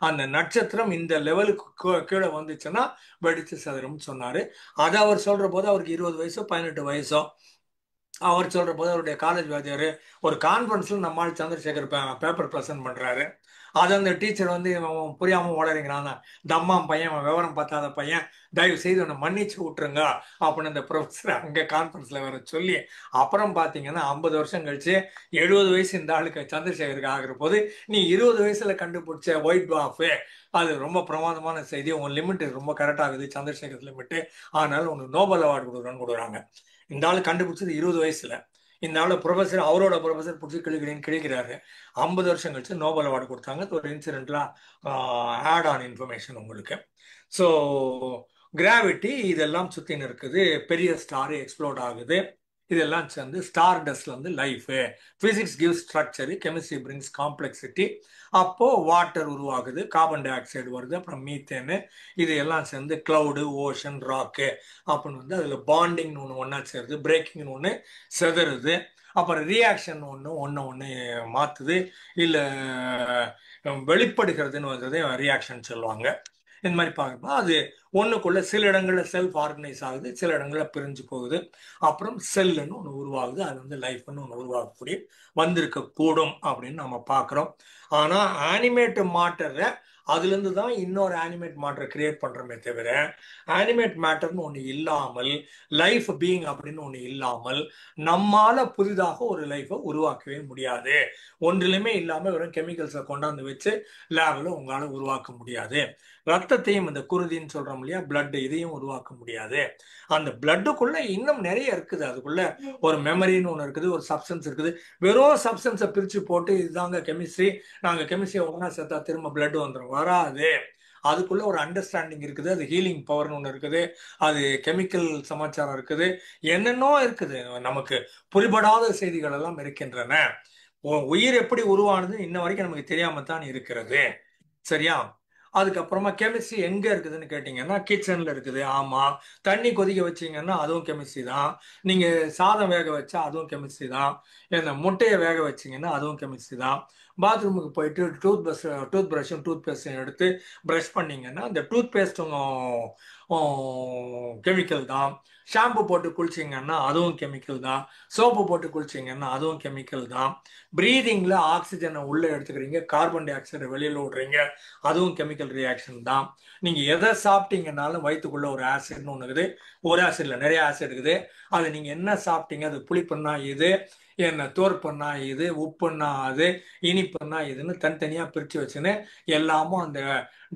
Speaker 2: அந்த நட்சத்திரம் இந்த லெவலுக்கு கீழே வந்துச்சுன்னா வெடிச்சு சிதறும் சொன்னாரு. அதை அவர் சொல்ற போது அவருக்கு 20 வயசோ 18 வயசோ. அவர் சொல்ற போது அவருடைய காலேஜ் வாத்தியார் ஒரு கான்ஃபரன்ஸ்ல நம்மால் சந்திரசேகர் பேப்பர் ப்ரெசென்ட் பண்றாரு. அது அந்த டீச்சர் வந்து இவன் புரியாம ஓடறீங்கிறான், தம்மாம் பையன், விவரம் பார்த்தாத பையன், தயவு செய்து உன்னை மன்னிச்சு விட்டுருங்க அப்படின்னு அந்த ப்ரொஃபஸர் அங்க கான்ஃபரன்ஸ்ல வர சொல்லி, அப்புறம் பாத்தீங்கன்னா 50 வருஷம் கழிச்சு 70 வயசு இந்த ஆளுக்கு சந்திரசேகருக்கு ஆகிற போது, நீ 20 வயசுல கண்டுபிடிச்ச ஒயிட் டுவார்ஃப், அது ரொம்ப பிரமாதமான செய்தி, உன் லிமிட் ரொம்ப கரெக்ட் ஆகுது, சந்திரசேகர் லிமிட், அதனால உனக்கு நோபல் அவார்டு கொடுக்குறாங்க. இந்த ஆளு கண்டுபிடிச்சது 20 வயசுல, இந்த ஆளு ப்ரொஃபஸர், அவரோட ப்ரொஃபஸர் பிடிச்சி கிழிக்கிறாரு. 50 வருஷம் கழிச்சு நோபல் அவார்டு கொடுத்தாங்க. ஒரு இன்சிடென்ட்லாம் ஆட் ஆன் இன்ஃபர்மேஷன் உங்களுக்கு. ஸோ கிராவிட்டி இதெல்லாம் சுத்தின்னு இருக்குது, பெரிய ஸ்டார் எக்ஸ்ப்ளோர்ட் ஆகுது, இதெல்லாம் சேர்ந்து ஸ்டார் டஸ்ட்ல வந்து life. Physics gives structure, chemistry brings complexity. அப்போ வாட்டர் உருவாகுது, கார்பன் டை ஆக்சைடு வருது, அப்புறம் மீத்தேனு, இது எல்லாம் சேர்ந்து கிளவுடு, ஓஷன், ராக்கு அப்படின்னு வந்து அதுல பாண்டிங்னு ஒன்று ஒன்றா சேருது, பிரேக்கிங்னு ஒன்று செதறுது, அப்புறம் ரியாக்ஷன் ஒன்று மாத்துது, இல்லை வெளிப்படுகிறதுன்னு வந்தது ரியாக்ஷன் சொல்லுவாங்க. இந்த மாதிரி பார்க்கணும். அது ஒண்ணுக்குள்ள சில இடங்கள்ல செல்ஃப் ஆர்கனைஸ் ஆகுது, சில இடங்கள்ல பிரிஞ்சு போகுது, அப்புறம் செல்லுன்னு ஒன்று உருவாகுது, அது வந்து லைஃப்னு ஒன்று உருவாகக்கூடிய வந்திருக்க கூடும் அப்படின்னு நம்ம பார்க்குறோம். ஆனா ஆனிமேட் மாட்டரை அதுல இருந்து தான் இன்னொரு ஆனிமேட் மேட்டரை கிரியேட் பண்றோமே தவிர, ஆனிமேட் மேட்டர்னு ஒன்று இல்லாமல், லைஃப் பீயிங் அப்படின்னு ஒன்று இல்லாமல் நம்மால புதிதாக ஒரு லைஃபை உருவாக்கவே முடியாது. ஒன்றிலுமே இல்லாம வெறும் கெமிக்கல்ஸை கொண்டாந்து வச்சு லேபில் உங்களால உருவாக்க முடியாது. ரத்தத்தையும், இந்த குருதின்னு சொல்றோம் இல்லையா, பிளட், இதையும் உருவாக்க முடியாது. அந்த பிளட்டுக்குள்ள இன்னும் நிறைய இருக்குது, அதுக்குள்ள ஒரு மெமரின்னு ஒன்று இருக்குது, ஒரு சப்ஸ்டன்ஸ் இருக்குது. வெறும் சப்ஸ்டன்ஸை பிரிச்சு போட்டு இதுதாங்க கெமிஸ்ட்ரி, நாங்க கெமிஸ்ட்ரியை ஒன்றா சேர்த்தா திரும்ப பிளட் வந்துடும், வராது. அதுக்குள்ள ஒரு அண்டர்ஸ்டாண்டிங் இருக்குது, அது ஹீலிங் பவர்னு ஒன்று இருக்குது, அது கெமிக்கல் சமாச்சாரம் இருக்குது, என்னென்னோ இருக்குது, நமக்கு புரிபடாத செய்திகள் எல்லாம் இருக்கின்றன. உயிர் எப்படி உருவானது இன்ன வரைக்கும் நமக்கு தெரியாம தான் இருக்கிறது. சரியா? அதுக்கப்புறமா கெமிஸ்ட்ரி எங்க இருக்குதுன்னு கேட்டீங்கன்னா கிச்சன்ல இருக்குது. ஆமா. தண்ணி கொதிக்க வச்சீங்கன்னா அதுவும் கெமிஸ்ட்ரி தான். நீங்க சாதம் வேக வச்சா அதுவும் கெமிஸ்ட்ரி தான். இந்த முட்டையை வேக வச்சீங்கன்னா அதுவும் கெமிஸ்ட்ரி தான். பாத்ரூமுக்கு போயிட்டு டூத் பிரஷும் டூத் பேஸ்டும் எடுத்து ப்ரஷ் பண்ணீங்கன்னா அந்த டூத் பேஸ்டும் கெமிக்கல் தான். ஷாம்பு போட்டு குளிச்சிங்கன்னா அதுவும் கெமிக்கல் தான். சோப்பு போட்டு குளிச்சிங்கன்னா அதுவும் கெமிக்கல் தான். பிரீதிங்ல ஆக்சிஜனை உள்ள எடுத்துக்கிறீங்க, கார்பன் டை ஆக்சைடை வெளியில விடுறீங்க, அதுவும் கெமிக்கல் ரியாக்ஷன் தான். நீங்க எதை சாப்பிட்டீங்கன்னாலும் வயிற்றுக்குள்ள ஒரு ஆசிட்னு ஒன்று இருக்குது, ஒரு ஆசிட்ல நிறைய ஆசிட் இருக்குது. அது நீங்க என்ன சாப்பிட்டீங்க, அது புளிப்புன்னா இது, என்ன தோற்புன்னா இது, உப்புன்னா அது, இனிப்புன்னா இதுன்னு தனித்தனியா பிரிச்சு வச்சுன்னு எல்லாமும் அந்த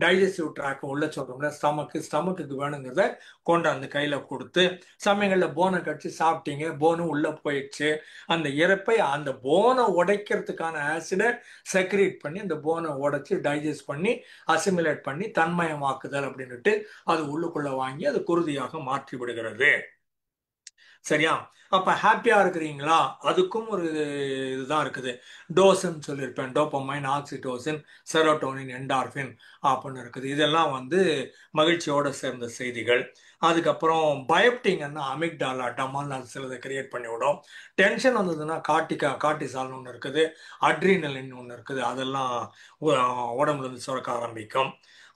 Speaker 2: டைஜஸ்டிவ் ட்ராக் உள்ள சொல்றோம்ல, ஸ்டமக்குக்கு வேணுங்கிறத கொண்டாந்து கையில கொடுத்து, சமயங்கள்ல போனை கடிச்சு சாப்பிட்டீங்க, போனும் உள்ள போயிடுச்சு, அந்த இறப்பை அந்த போனை உடைக்கிறதுக்கான ஆசிடை செக்ரேட் பண்ணி அந்த போனை உடைச்சு டைஜஸ்ட் பண்ணி அசிமிலேட் பண்ணி தன்மயமாக்குதல் அப்படின்னுட்டு அது உள்ளுக்குள்ள வாங்கி அது குருதியாக மாற்றி விடுகிறது. சரியா? அப்ப ஹாப்பியா இருக்கிறீங்களா? அதுக்கும் ஒரு இதுதான் இருக்குது. டோஸ்ன்னு சொல்லியிருப்பேன். டோப்பமைன், ஆக்சிடோசின், செரோட்டோனின், என்டார்பின் அப்படின்னு இருக்குது. இதெல்லாம் வந்து மகிழ்ச்சியோட சேர்ந்த செய்திகள். அதுக்கப்புறம் பயப்டிங்கன்னா அமிக்டாலா, டமால் சிலதை கிரியேட் பண்ணி விடும். டென்ஷன் வந்ததுன்னா கார்டிசால்னு ஒன்று இருக்குது, அட்ரினலின் ஒன்று இருக்குது. அதெல்லாம் உடம்புல இருந்து சுரக்க ஆரம்பிக்கும்.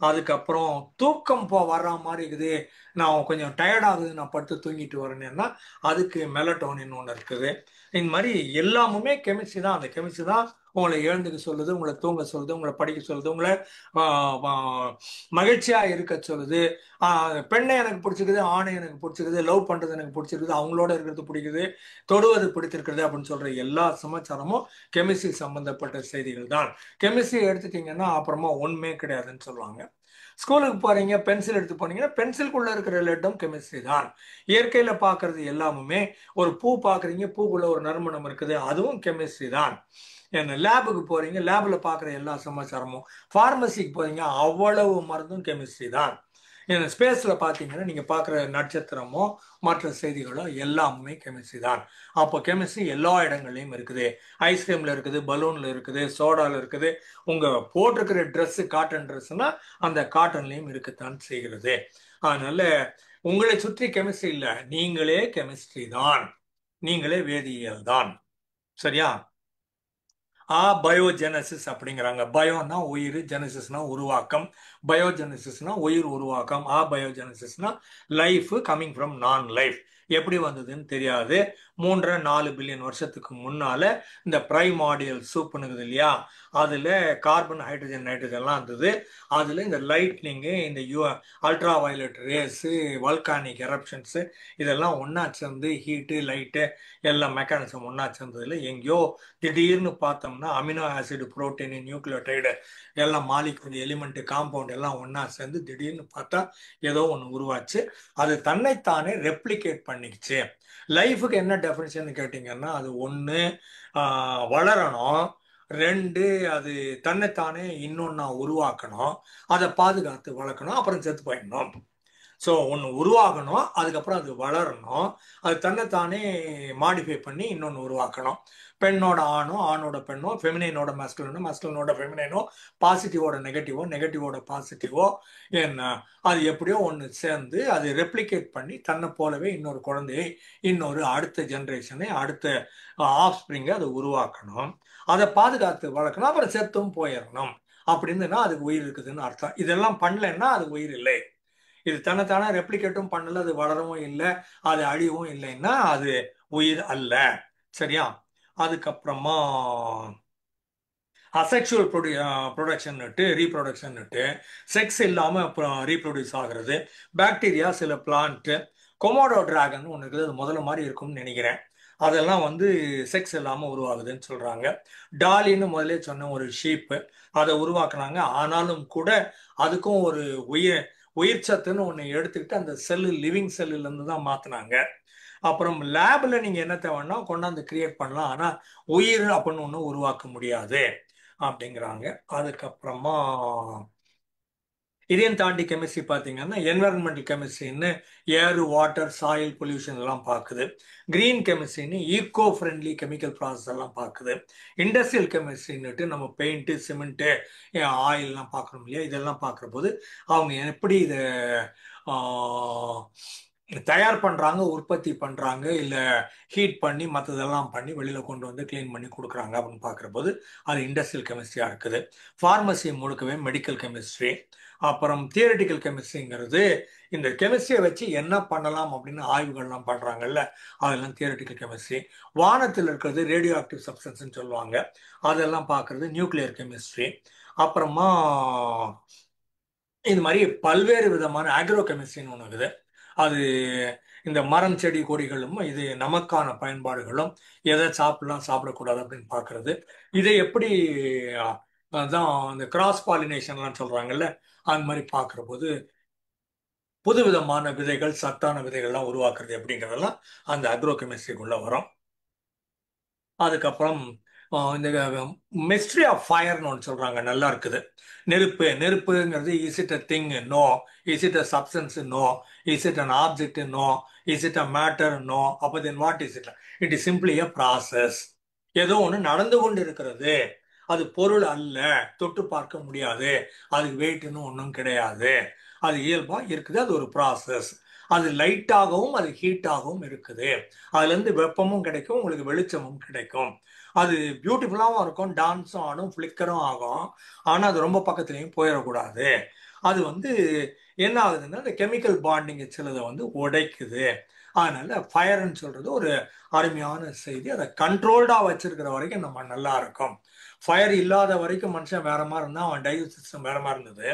Speaker 2: அதுக்கப்புறம் தூக்கம் வர்ற மாதிரி இருக்குது, நான் கொஞ்சம் டயர்ட் ஆகுது, நான் படுத்து தூங்கிட்டு வரேன்னா அதுக்கு மெலட்டோனின் ஒன்று இருக்குது. இந்த மாதிரி எல்லாமுமே கெமிஸ்ட்ரி தான். அந்த கெமிஸ்ட்ரி தான் உங்களை எழுந்துக்க சொல்லுது, உங்களை தூங்க சொல்லுது, உங்களை படிக்க சொல்லுது, உங்களை மகிழ்ச்சியா இருக்க சொல்லுது. பெண்ணை எனக்கு பிடிச்சிருக்குது, ஆணை எனக்கு பிடிச்சிருக்குது, லவ் பண்றது எனக்கு பிடிச்சிருக்குது, அவங்களோட இருக்கிறது பிடிக்குது, தொடுவது பிடித்திருக்கிறது அப்படின்னு சொல்ற எல்லா சமாச்சாரமும் கெமிஸ்ட்ரி சம்பந்தப்பட்ட செய்திகள் தான். கெமிஸ்ட்ரி எடுத்துட்டீங்கன்னா அப்புறமா ஒண்ணுமே கிடையாதுன்னு சொல்லுவாங்க. ஸ்கூலுக்கு போறீங்க, பென்சில் எடுத்து போனீங்கன்னா பென்சிலுக்குள்ள இருக்கிற லெட்டும் கெமிஸ்ட்ரி தான். இயற்கையில பாக்குறது எல்லாமுமே, ஒரு பூ பாக்குறீங்க, பூக்குள்ள ஒரு நறுமணம் இருக்குது, அதுவும் கெமிஸ்ட்ரி தான். என்ன லேபுக்கு போறீங்க, லேப்ல பாக்குற எல்லா சமாச்சாரமும், பார்மசிக்கு போறீங்க, அவ்வளவு மருந்தும் கெமிஸ்ட்ரி தான். ஏன்னா ஸ்பேஸ்ல பாத்தீங்கன்னா நீங்க பாக்குற நட்சத்திரமோ மற்ற செய்திகளோ எல்லாமே கெமிஸ்ட்ரி தான். அப்போ கெமிஸ்ட்ரி எல்லா இடங்கள்லயும் இருக்குது. ஐஸ்கிரீம்ல இருக்குது, பலூன்ல இருக்குது, சோடால இருக்குது. உங்க போட்டிருக்கிற ட்ரெஸ் காட்டன் ட்ரெஸ்னா அந்த காட்டன்லயும் இருக்கத்தான் செய்கிறது. அதனால உங்களை சுற்றி கெமிஸ்ட்ரி இல்ல, நீங்களே கெமிஸ்ட்ரி தான், நீங்களே வேதியியல் தான். சரியா? பயோஜெனசிஸ் அப்படிங்கிறாங்க. பயோனா உயிர், ஜெனசிஸ்னா உருவாக்கம். பயோஜெனசிஸ்னா உயிர் உருவாக்கம். பயோஜெனசிஸ்னா லைஃப் கம்மிங் ஃப்ரம் நான் லைஃப். எப்படி வந்ததுன்னு தெரியாது. 3.4 பில்லியன் வருஷத்துக்கு முன்னால இந்த பிரைமார்டியல் சூப்னுக்குது இல்லையா, அதுல கார்பன், ஹைட்ரஜன், நைட்ரஜன்லாம் இருந்தது. அதுல இந்த லைட்னிங்கு, இந்த ultra violet race, volcanic eruptions இதெல்லாம் ஒன்னா சேர்ந்து ஹீட்டு, லைட்டு எல்லாம் மெக்கானிசம் ஒன்னா சேர்ந்ததுல எங்கேயோ திடீர்னு பார்த்தோம்னா அமினோ ஆசிட், புரோட்டீன், நியூக்ளியோடைடு எல்லாம் மாலிகுல், எலிமெண்ட், காம்பவுண்ட் எல்லாம் ஒன்னா சேர்ந்து திடீர்னு பார்த்தா ஏதோ ஒன்று உருவாச்சு. அது தன்னைத்தானே ரெப்ளிகேட் பண்ணிக்கிச்சு. லைஃபுக்கு என்ன டெஃபினிஷன் கேட்டீங்கன்னா, அது ஒன்று வளரணும், ரெண்டு அது தன்னைத்தானே இன்னொன்னா உருவாக்கணும், அதை பாதுகாத்து வளர்க்கணும், அப்புறம் செத்து போயிடணும். ஸோ ஒன்று உருவாகணும், அதுக்கப்புறம் அது வளரணும், அது தன்னைத்தானே மாடிஃபை பண்ணி இன்னொன்று உருவாக்கணும். பெண்ணோட ஆணோ, ஆணோட பெண்ணோ, ஃபெமினைனோட மாஸ்குலினோ, மாஸ்குலினோட ஃபெமினைனோ, பாசிட்டிவோட நெகட்டிவோ, நெகட்டிவோட பாசிட்டிவோ, என்ன அது எப்படியோ ஒன்று சேர்ந்து அது ரெப்ளிகேட் பண்ணி தன்னை போலவே இன்னொரு குழந்தையை, இன்னொரு அடுத்த ஜென்ரேஷனை, அடுத்த ஆஃப் ஸ்ப்ரிங்கை அது உருவாக்கணும். அதை பாதுகாத்து வளர்க்கணும், அப்புறம் செத்தும் போயிடணும். அப்படின்னா அதுக்கு உயிர் இருக்குதுன்னு அர்த்தம். இதெல்லாம் பண்ணலைன்னா அது உயிர் இல்லை. இது தன்னைத்தானே ரெப்ளிகேட்டும் பண்ணல, அது வளரவும் இல்லை, அது அழியவும் இல்லைன்னா அது உயிர் அல்ல. சரியா? அதுக்கப்புறமா அசெக்சுவல் ப்ரொடக்ஷன் ரீப்ரொடக்ஷன், செக்ஸ் இல்லாம ரீப்ரொடியூஸ் ஆகுறது. பாக்டீரியா, சில பிளான்ட், கொமோடோ டிராகன் ஒன்று இருக்குது, அது முதல்ல மாதிரி இருக்கும்னு நினைக்கிறேன். அதெல்லாம் வந்து செக்ஸ் இல்லாம உருவாகுதுன்னு சொல்றாங்க. டாலின்னு முதலே சொன்ன ஒரு ஷீப், அதை உருவாக்குனாங்க. ஆனாலும் கூட அதுக்கும் ஒரு உயிர் உயிர் சத்துன்னு ஒன்று எடுத்துக்கிட்டு அந்த செல்லு லிவிங் செல்லுல இருந்து தான் மாத்தினாங்க. அப்புறம் லேப்ல நீங்க என்ன தேவைன்னா கொண்டாந்து கிரியேட் பண்ணலாம், ஆனா உயிர் அப்படின்னு ஒண்ணு உருவாக்க முடியாது அப்படிங்கிறாங்க. அதுக்கப்புறமா இதையும் தாண்டி கெமிஸ்ட்ரி பார்த்தீங்கன்னா என்வரன்மெண்டல் கெமிஸ்ட்ரின்னு ஏர், வாட்டர், சாயில் பொல்யூஷன் எல்லாம் பார்க்குது. கிரீன் கெமிஸ்ட்ரின்னு ஈகோ ஃப்ரெண்ட்லி கெமிக்கல் ப்ராசஸ் எல்லாம் பார்க்குது. இண்டஸ்ட்ரியல் கெமிஸ்ட்ரின்னுட்டு நம்ம பெயிண்ட்டு, சிமெண்ட்டு, ஆயில்லாம் பார்க்குறோம் இல்லையா, இதெல்லாம் பார்க்குற போது அவங்க எப்படி இதை தயார் பண்றாங்க, உற்பத்தி பண்றாங்க, இல்ல ஹீட் பண்ணி மற்றதெல்லாம் பண்ணி வெளியில கொண்டு வந்து கிளீன் பண்ணி கொடுக்குறாங்க அப்படின்னு பார்க்குற போது அது இண்டஸ்ட்ரியல் கெமிஸ்ட்ரியா இருக்குது. ஃபார்மசி முழுக்கவே மெடிக்கல் கெமிஸ்ட்ரி. அப்புறம் தியரிட்டிக்கல் கெமிஸ்ட்ரிங்கிறது இந்த கெமிஸ்ட்ரியை வச்சு என்ன பண்ணலாம் அப்படின்னு ஆய்வுகள்லாம் பண்றாங்கல்ல, அதெல்லாம் தியரிட்டிக்கல் கெமிஸ்ட்ரி. வானத்தில் இருக்கிறது ரேடியோ ஆக்டிவ் சப்ஸ்டன்ஸ்ன்னு சொல்லுவாங்க, அதெல்லாம் பார்க்கறது நியூக்ளியர் கெமிஸ்ட்ரி. அப்புறமா இது மாதிரி பல்வேறு விதமான ஆக்ரோ கெமிஸ்ட்ரின்னு ஒன்று இருக்குது. அது இந்த மரம், செடி, கொடிகளும் இது நமக்கான பயன்பாடுகளும், எதை சாப்பிடலாம் சாப்பிடக்கூடாது அப்படின்னு பார்க்கறது. இதை எப்படி தான் இந்த கிராஸ் பாலினேஷன்லாம் சொல்றாங்கல்ல, அந்த மாதிரி பார்க்குற போது புது விதமான விதைகள், சத்தான விதைகள்லாம் உருவாக்குறது எப்படிங்கிறதெல்லாம் அந்த அக்ரோ கெமிஸ்ட்ரிக்குள்ள வரும். அதுக்கப்புறம் இந்த மிஸ்ட்ரி ஆஃப் ஃபயர்னு ஒன்று சொல்றாங்க, நல்லா இருக்குது. நெருப்புங்கிறது is it a thing? No. Is it a substance? No. Is it an object? No. Is it a matter? No. அப்போ then what is it? It is simply a process. ஏதோ ஒன்று நடந்து கொண்டு இருக்கிறது, அது பொருள் அல்ல, தொட்டு பார்க்க முடியாது, அதுக்கு வெயிட்னு ஒன்றும் கிடையாது, அது இயல்பா இருக்குது, அது ஒரு ப்ராசஸ். அது லைட்டாகவும் அது ஹீட்டாகவும் இருக்குது, அதுல இருந்து வெப்பமும் கிடைக்கும், உங்களுக்கு வெளிச்சமும் கிடைக்கும். அது பியூட்டிஃபுல்லாகவும் இருக்கும், டான்ஸும் ஆடும், ஃப்ளிக்கரும் ஆகும். ஆனால் அது ரொம்ப பக்கத்துலேயும் போயிடக்கூடாது. அது என்ன ஆகுதுன்னா, இந்த கெமிக்கல் பாண்டிங் சிலதை உடைக்குது. அதனால ஃபயர்ன்னு சொல்றது ஒரு அருமையான செய்தி. அதை கண்ட்ரோல்டா வச்சிருக்கிற வரைக்கும் நம்ம நல்லா இருக்கும். ஃபயர் இல்லாத வரைக்கும் மனுஷன் வேற மாதிரி இருந்தா, அவன் டைஜஸ்ட் சிஸ்டம் வேற மாதிரி இருந்தது.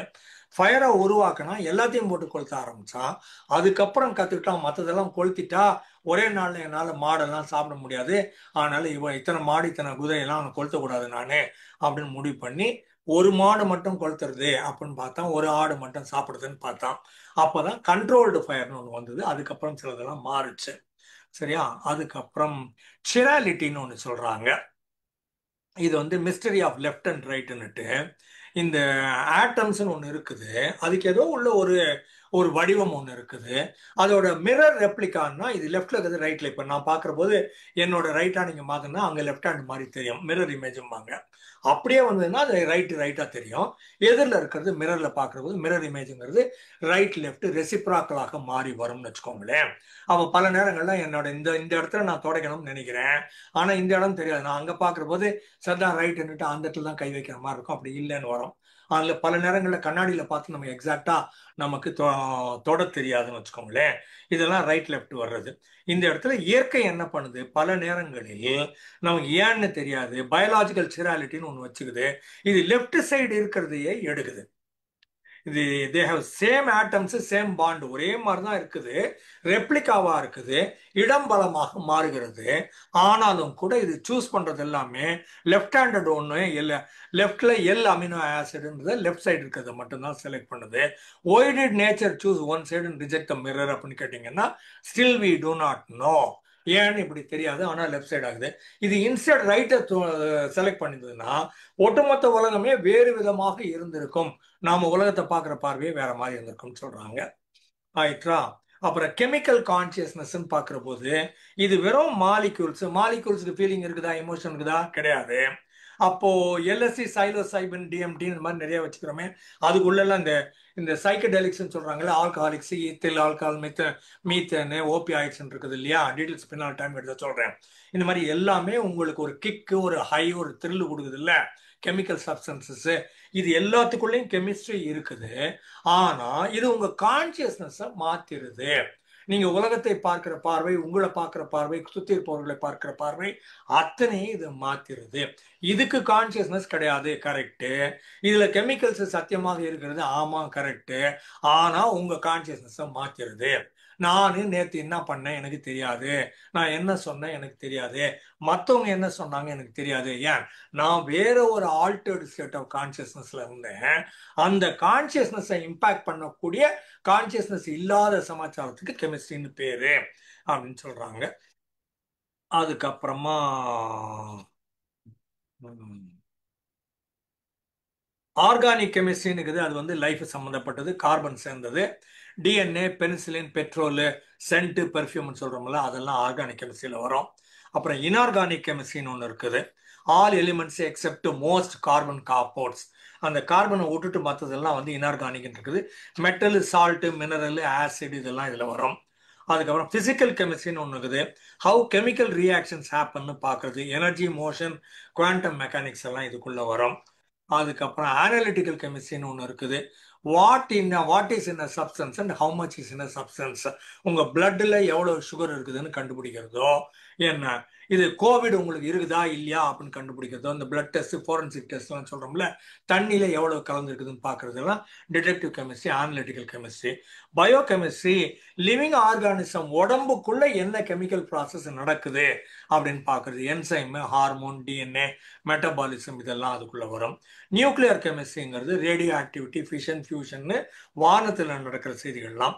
Speaker 2: ஃபயரை உருவாக்கினா எல்லாத்தையும் போட்டு கொளுத்த ஆரம்பிச்சான். அதுக்கப்புறம் கத்துக்கிட்டான் மற்றதெல்லாம் கொளுத்திட்டா ஒரே நாள்ல என்னால் மாடெல்லாம் சாப்பிட முடியாது, அதனால இத்தனை மாடு இத்தனை குதிரையெல்லாம் அவனை கொளுத்தக்கூடாது நானே அப்படின்னு முடிவு பண்ணி ஒரு மாடு மட்டும் கொளுத்துறது அப்படின்னு பார்த்தான், ஒரு ஆடு மட்டும் சாப்பிடுறதுன்னு பார்த்தான். அப்பதான் கண்ட்ரோல்டு ஃபயர்னு ஒன்று வந்தது. அதுக்கப்புறம் சிலதெல்லாம் மாறுச்சு. சரியா? அதுக்கப்புறம் சிராலிட்டின்னு ஒன்று சொல்றாங்க. இது மிஸ்டரி ஆஃப் லெஃப்ட் அண்ட் ரைட்னுட்டு, இந்த ஆட்டம்ஸ்னு ஒன்று இருக்குது, அதுக்கு ஏதோ உள்ள ஒரு ஒரு வடிவம் ஒன்று இருக்குது. அதோட மிரர் ரெப்ளிகான்னா இது லெஃப்ட்ல இருக்குது ரைட்ல. இப்போ நான் பார்க்குற போது என்னோட ரைட்டா நீங்க பார்த்தீங்கன்னா அங்கே லெஃப்ட் ஹேண்ட் மாதிரி தெரியும், மிரர் இமேஜும்பாங்க. அப்படியே வந்ததுன்னா அது ரைட்டா தெரியும். எதிரில் இருக்கிறது மிரர்ல பார்க்குற போது மிரர் இமேஜுங்கிறது ரைட் லெஃப்ட் ரெசிப்ராக்கலாக மாறி வரும்னு வச்சுக்கோங்களேன். அவ பல நேரங்கள்ல என்னோட இந்த இந்த இடத்துல நான் தொடக்கணும்னு நினைக்கிறேன், ஆனா இந்த இடம் தெரியாது, நான் அங்க பாக்குற போது சரிதான் ரைட்னுட்டு அந்த இடத்துல தான் கை வைக்கிற மாதிரி இருக்கும், அப்படி இல்லைன்னு வரும். அதுல பல நேரங்களில் கண்ணாடியில பார்த்து நம்ம எக்ஸாக்டா நமக்கு தொட தெரியாதுன்னு வச்சுக்கோங்களேன். இதெல்லாம் ரைட் லெஃப்ட் வர்றது. இந்த இடத்துல இயற்கை என்ன பண்ணுது, பல நேரங்களில் நமக்கு ஏன்னு தெரியாது, பயாலாஜிக்கல் சிராலிட்டின்னு ஒன்று வச்சுக்குது. இது லெஃப்ட் சைடு இருக்கிறதையே எடுக்குது. இது they have same atoms same bond, ஒரே மாதிரி தான் இருக்குது, ரெப்ளிகாவா இருக்குது, இடம் பலமாக மாறுகிறது. ஆனாலும் கூட இது சூஸ் பண்றது எல்லாமே லெஃப்ட் ஹேண்டட் ஒன்று இல்லை, லெஃப்ட்ல எல் அமினோ ஆசிட்ன்றது லெஃப்ட் சைடு இருக்கிறத மட்டும்தான் செலக்ட் பண்ணுது. Why did nature choose one side and reject the mirror அப்படின்னு கேட்டீங்கன்னா, still we do not know. ஏன்னு இப்படி தெரியாது, ஆனா லெஃப்ட் சைடு ஆகுது. இது இன்ஸ்டெட் ரைட்டை செலக்ட் பண்ணிருந்ததுன்னா ஒட்டுமொத்த உலகமே வேறு விதமாக இருந்திருக்கும், நாம உலகத்தை பார்க்குற பார்வையே வேற மாதிரி இருந்திருக்கும்னு சொல்றாங்க. ஆயிட்டா? அப்புறம் கெமிக்கல் கான்சியஸ்னஸ் பார்க்குற போது இது வெறும் மாலிக்யூல்ஸ்க்கு ஃபீலிங் இருக்குதா, எமோஷன் இருக்குதா? கிடையாது. அப்போ எல்எஸ்சி சைலோசைபின் டிஎம்டி இந்த மாதிரி நிறைய வச்சுக்கிறோமே, அதுக்குள்ளெல்லாம் இந்த இந்த சைக்கடெலிக்ஸ் சொல்றாங்கல்ல, ஆல்கஹாலிக்ஸ், ஈத்தில் ஆல்கஹால், மீத்தேனு, ஓபியாய்ட்ஸ் இருக்குது இல்லையா, டீட்டெயில்ஸ் பின்னால் டைம் எடுத்து சொல்றேன். இந்த மாதிரி எல்லாமே உங்களுக்கு ஒரு கிக்கு, ஒரு ஹை, ஒரு த்ரில் கொடுக்குது இல்ல, கெமிக்கல் சப்ஸ்டன்சஸ். இது எல்லாத்துக்குள்ளேயும் கெமிஸ்ட்ரி இருக்குது. ஆனா இது உங்க கான்சியஸ்னஸை மாத்திருது. நீங்க உலகத்தை பார்க்கிற பார்வை, உங்களை பார்க்கிற பார்வை, சுத்தி இருப்பவர்களை பார்க்கிற பார்வை, அத்தனையும் இது மாத்திருது. இதுக்கு கான்சியஸ்னஸ் கிடையாது, கரெக்ட். இதுல கெமிக்கல்ஸ் சத்தியமாக இருக்கிறது, ஆமா கரெக்ட். ஆனா உங்க கான்சியஸ்னஸை மாத்திருது. நானு நேத்து என்ன பண்ணேன் எனக்கு தெரியாது, நான் என்ன சொன்னேன் எனக்கு தெரியாது, மற்றவங்க என்ன சொன்னாங்க எனக்கு தெரியாது. ஏன்? நான் வேற ஒரு ஆல்டர்டு ஸ்டேட் ஆஃப் கான்சியஸ்னஸ்ல இருந்தேன். அந்த கான்சியஸ்னஸை இம்பாக்ட் பண்ணக்கூடிய கான்சியஸ்னஸ் இல்லாத சமாச்சாரத்துக்கு கெமிஸ்ட்ரின்னு பேரு அப்படின்னு சொல்றாங்க. அதுக்கப்புறமா ஆர்கானிக் கெமிஸ்ட்ரின்னு இருக்குது, அது லைஃப் சம்மந்தப்பட்டது, கார்பன் சேர்ந்தது. டிஎன்ஏ, பெனிசிலின், பெட்ரோலு, சென்ட்டு, பெர்ஃப்யூம்னு சொல்றோம்ல, அதெல்லாம் ஆர்கானிக் கெமிஸ்ட்ரியில் வரும். அப்புறம் இன்ஆர்கானிக் கெமிஸ்ட்ரின்னு ஒன்று இருக்குது. All elements except most carbon compounds, அந்த கார்பனை விட்டுட்டு மற்றதெல்லாம் இன்ஆர்கானிக் இருக்குது. மெட்டல், சால்ட்டு, மினரல், ஆசிட் இதெல்லாம் இதில் வரும். அதுக்கப்புறம் பிசிக்கல் கெமிஸ்ட்ரின்னு ஒன்று இருக்குது. ஹவு கெமிக்கல் ரியாக்ஷன்ஸ் ஹேப்பன்னு பார்க்கறது, எனர்ஜி, மோஷன், குவாண்டம் மெக்கானிக்ஸ் எல்லாம் இதுக்குள்ள வரும். அதுக்கப்புறம் அனலிட்டிக்கல் கெமிஸ்ட்ரின்னு ஒன்று இருக்குது. What is in a substance and how much is in a substance, உங்க பிளட்ல எவ்வளவு சுகர் இருக்குதுன்னு கண்டுபிடிக்கிறதோ, என்ன இது கோவிட் உங்களுக்கு இருக்குதா இல்லையா அப்படின்னு கண்டுபிடிக்கிறதோ, இந்த பிளட் டெஸ்ட், ஃபோரன்சிக் டெஸ்ட்லாம் சொல்றோம்ல, தண்ணியில எவ்வளவு கலந்து இருக்குதுன்னு பார்க்கறதெல்லாம் detective chemistry, analytical chemistry. Biochemistry, living organism உடம்புக்குள்ள என்ன கெமிக்கல் ப்ராசஸ் நடக்குது அப்படின்னு பார்க்கறது, என்சைம், ஹார்மோன், டிஎன்ஏ, மெட்டபாலிசம் இதெல்லாம் அதுக்குள்ள வரும். நியூக்ளியர் கெமிஸ்ட்ரிங்கிறது ரேடியோ ஆக்டிவிட்டி, ஃபிஷன், ஃபியூஷன், வானத்தில் நடக்கிற செய்திகள்லாம்.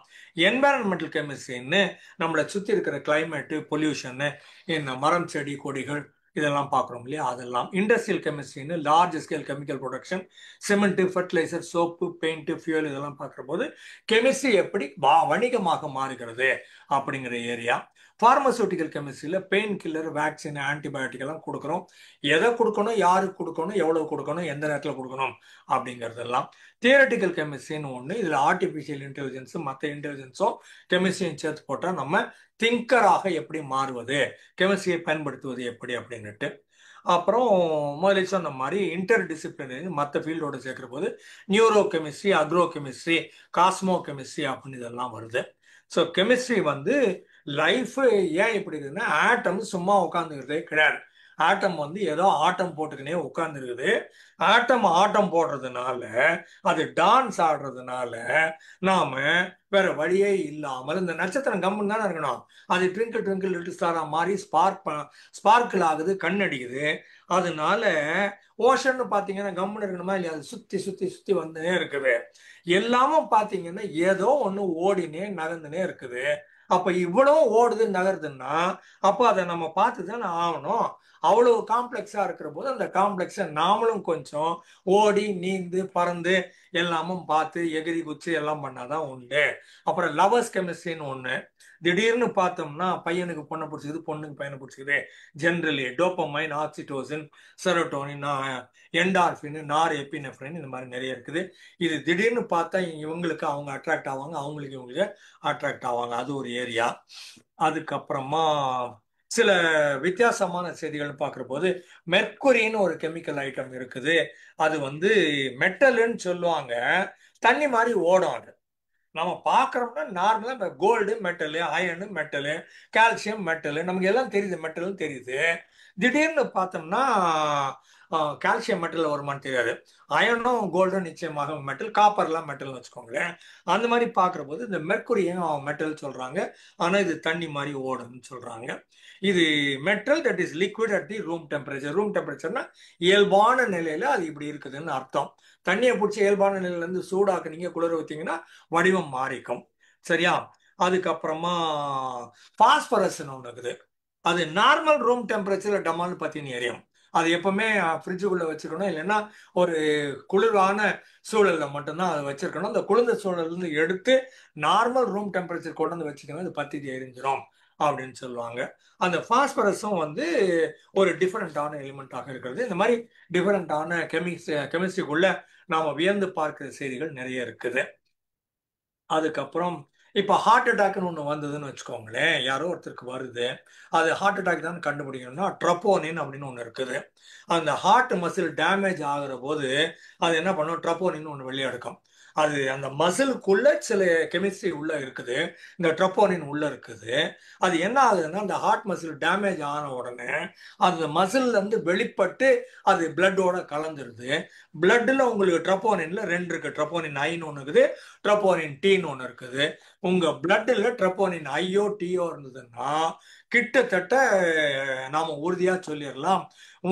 Speaker 2: என்வாரன்மெண்டல் கெமிஸ்ட்ரின்னு நம்மளை சுற்றி இருக்கிற கிளைமேட்டு, பொல்யூஷனு, என்ன மரம், செடி, கொடிகள், இதெல்லாம் பார்க்குறோம் இல்லையா, அதெல்லாம். இண்டஸ்ட்ரியல் கெமிஸ்ட்ரின்னு large scale chemical production, cement, fertiliser, soap, paint, fuel, இதெல்லாம் பார்க்குற போது கெமிஸ்ட்ரி எப்படி வணிகமாக மாறுகிறது அப்படிங்கிற ஏரியா. பார்மசூட்டிக்கல் கெமிஸ்ட்ரியில் பெயின் கில்லர், வேக்சின், ஆன்டிபயோட்டிக் எல்லாம் கொடுக்குறோம். எதை கொடுக்கணும், யாருக்கு கொடுக்கணும், எவ்வளவு கொடுக்கணும், எந்த நேரத்தில் கொடுக்கணும் அப்படிங்கிறதெல்லாம். தியரட்டிக்கல் கெமிஸ்ட்ரின்னு ஒன்று, இதில் ஆர்டிஃபிஷியல் இன்டெலிஜென்ஸும் மற்ற இன்டெலிஜென்ஸும் கெமிஸ்ட்ரியும் சேர்த்து போட்டால் நம்ம திங்கராக எப்படி மாறுவது, கெமிஸ்ட்ரியை பயன்படுத்துவது எப்படி அப்படின்னுட்டு. அப்புறம் முதல்ல சொன்ன மாதிரி இன்டர் டிசிப்ளினரி மற்ற ஃபீல்டோட சேர்க்கிற போது neuro chemistry, agro chemistry, Cosmo chemistry அப்படின்னு இதெல்லாம் வருது. ஸோ கெமிஸ்ட்ரி வந்து லைஃப் ஏன் இப்படி இருக்குதுன்னா, ஆட்டம் சும்மா உட்காந்துக்கிறதே கிடையாது. ஆட்டம் வந்து ஏதோ ஆட்டம் போட்டுக்கினே உட்காந்துருக்குது. ஆட்டம் ஆட்டம் போடுறதுனால, அது டான்ஸ் ஆடுறதுனால நாம வேற வழியே இல்லாமல், இந்த நட்சத்திரம் கம்முன்னு தானே இருக்கணும், அது ட்விங்கிள் ட்விங்கிள் லிட்டில் ஸ்டாரா மாறி ஸ்பார்க்கிள் ஆகுது, கண்ணடிக்குது. அதனால ஓஷன்னு பாத்தீங்கன்னா கம்முன்னு இருக்கணுமா இல்லையா, அது சுத்தி சுத்தி சுத்தி வந்துனே இருக்குது. எல்லாமும் பாத்தீங்கன்னா ஏதோ ஒண்ணு ஓடினே நகர்ந்துனே இருக்குது. அப்ப இவ்வளவு ஓடுது நகருதுன்னா அப்ப அதை நம்ம பார்த்துதானே ஆகணும். அவ்வளவு காம்ப்ளெக்ஸா இருக்கிற போது அந்த காம்ப்ளெக்ஸை நாமளும் கொஞ்சம் ஓடி நீந்து பறந்து எல்லாமும் பார்த்து எகிரி குச்சி எல்லாம் பண்ணாதான் உண்டு. அப்புறம் லவர்ஸ் கெமிஸ்ட்ரின்னு ஒண்ணு. திடீர்னு பார்த்தோம்னா பையனுக்கு பொண்ணை பிடிச்சிக்குது, பொண்ணுக்கு பையனை பிடிச்சிக்குது. Generally dopamine, oxytocin, serotonin, endorphin, norepinephrine, இந்த மாதிரி நிறைய இருக்குது. இது திடீர்னு பார்த்தா இவங்களுக்கு அவங்க அட்ராக்ட் ஆவாங்க, அவங்களுக்கு இவங்களுக்கு அட்ராக்ட் ஆவாங்க. அது ஒரு ஏரியா. அதுக்கப்புறமா சில வித்தியாசமான செய்திகள் பார்க்குற போது மெர்க்குரின்னு ஒரு கெமிக்கல் ஐட்டம் இருக்குது. அது வந்து மெட்டல்னு சொல்லுவாங்க, தண்ணி மாதிரி ஓடும். அது நம்ம பார்க்குறோம்னா நார்மலாக இப்போ gold metal, iron metal, calcium metal, நமக்கு எல்லாம் தெரியுது, மெட்டலும் தெரியுது. திடீர்னு பார்த்தோம்னா கால்சியம் மெட்டல் வருமானு தெரியாது. அயனும் கோல்டும் நிச்சயமாக மெட்டல், காப்பர்லாம் மெட்டல்னு வச்சுக்கோங்களேன். அந்த மாதிரி பார்க்குற போது இந்த மெர்க்குரியும் மெட்டல் சொல்றாங்க, ஆனால் இது தண்ணி மாதிரி ஓடுன்னு சொல்றாங்க. இது metal that is liquid at the room temperature. Room டெம்பரேச்சர்னா இயல்பான நிலையில அது இப்படி இருக்குதுன்னு அர்த்தம். தண்ணியை பிடிச்சி இயல்பான நிலையில இருந்து சூடாக்குனீங்க, குளிர வச்சீங்கன்னா வடிவம் மாறிக்கும். சரியா? அதுக்கப்புறமா பாஸ்பரஸ்ன்னு ஒன்று இருக்குது. அது நார்மல் ரூம் டெம்பரேச்சர்ல டமால்னு பத்தின்னு எரியும். அது எப்பவுமே ஃப்ரிட்ஜுக்குள்ள வச்சிருக்கணும், இல்லைன்னா ஒரு குளிரான சூழல்ல மட்டும்தான் அதை வச்சிருக்கணும். அந்த குளிர்ந்த சூழல்ல இருந்து எடுத்து நார்மல் ரூம் டெம்பரேச்சர் கொண்டு வந்து வச்சுக்கணும், அது பத்தி எரிஞ்சிடும் அப்படின்னு சொல்லுவாங்க. அந்த பாஸ்பரஸும் வந்து ஒரு டிஃபரெண்டான எலிமெண்டாக இருக்கிறது. இந்த மாதிரி டிஃபரெண்டான கெமிஸ்ட்ரிக்குள்ள நாம வியந்து பார்க்கிற செய்திகள் நிறைய இருக்குது. அதுக்கப்புறம் இப்போ ஹார்ட் அட்டாக்னு ஒன்று வந்ததுன்னு வச்சுக்கோங்களேன், யாரோ ஒருத்தருக்கு வருது, அது ஹார்ட் அட்டாக் தான் கண்டுபிடிக்கணும்னா ட்ரப்போனின் அப்படின்னு ஒன்று இருக்குது. அந்த ஹார்ட் மசில் டேமேஜ் ஆகுற போது அது என்ன பண்ணும், ட்ரப்போனின் ஒன்று வெளியே எடுக்கும். அது அந்த மசிலுக்குள்ள சில கெமிஸ்ட்ரி உள்ள இருக்குது, இந்த ட்ரப்போனின் உள்ள இருக்குது. அது என்ன ஆகுதுன்னா, அந்த ஹார்ட் மசில் டேமேஜ் ஆன உடனே அந்த மசில்ல இருந்து வெளிப்பட்டு அது பிளட்டோட கலந்துருது. பிளட்ல உங்களுக்கு ட்ரப்போனின்ல ரெண்டு இருக்கு, ட்ரப்போனின் ஐன்னு ஒன்று இருக்குது, ட்ரப்போனின் டீன்னு ஒன்று இருக்குது. உங்க பிளட்ல ட்ரப்போனின் ஐயோ டீயோ இருந்ததுன்னா கிட்டத்தட்ட நாம உறுதியா சொல்லிடலாம்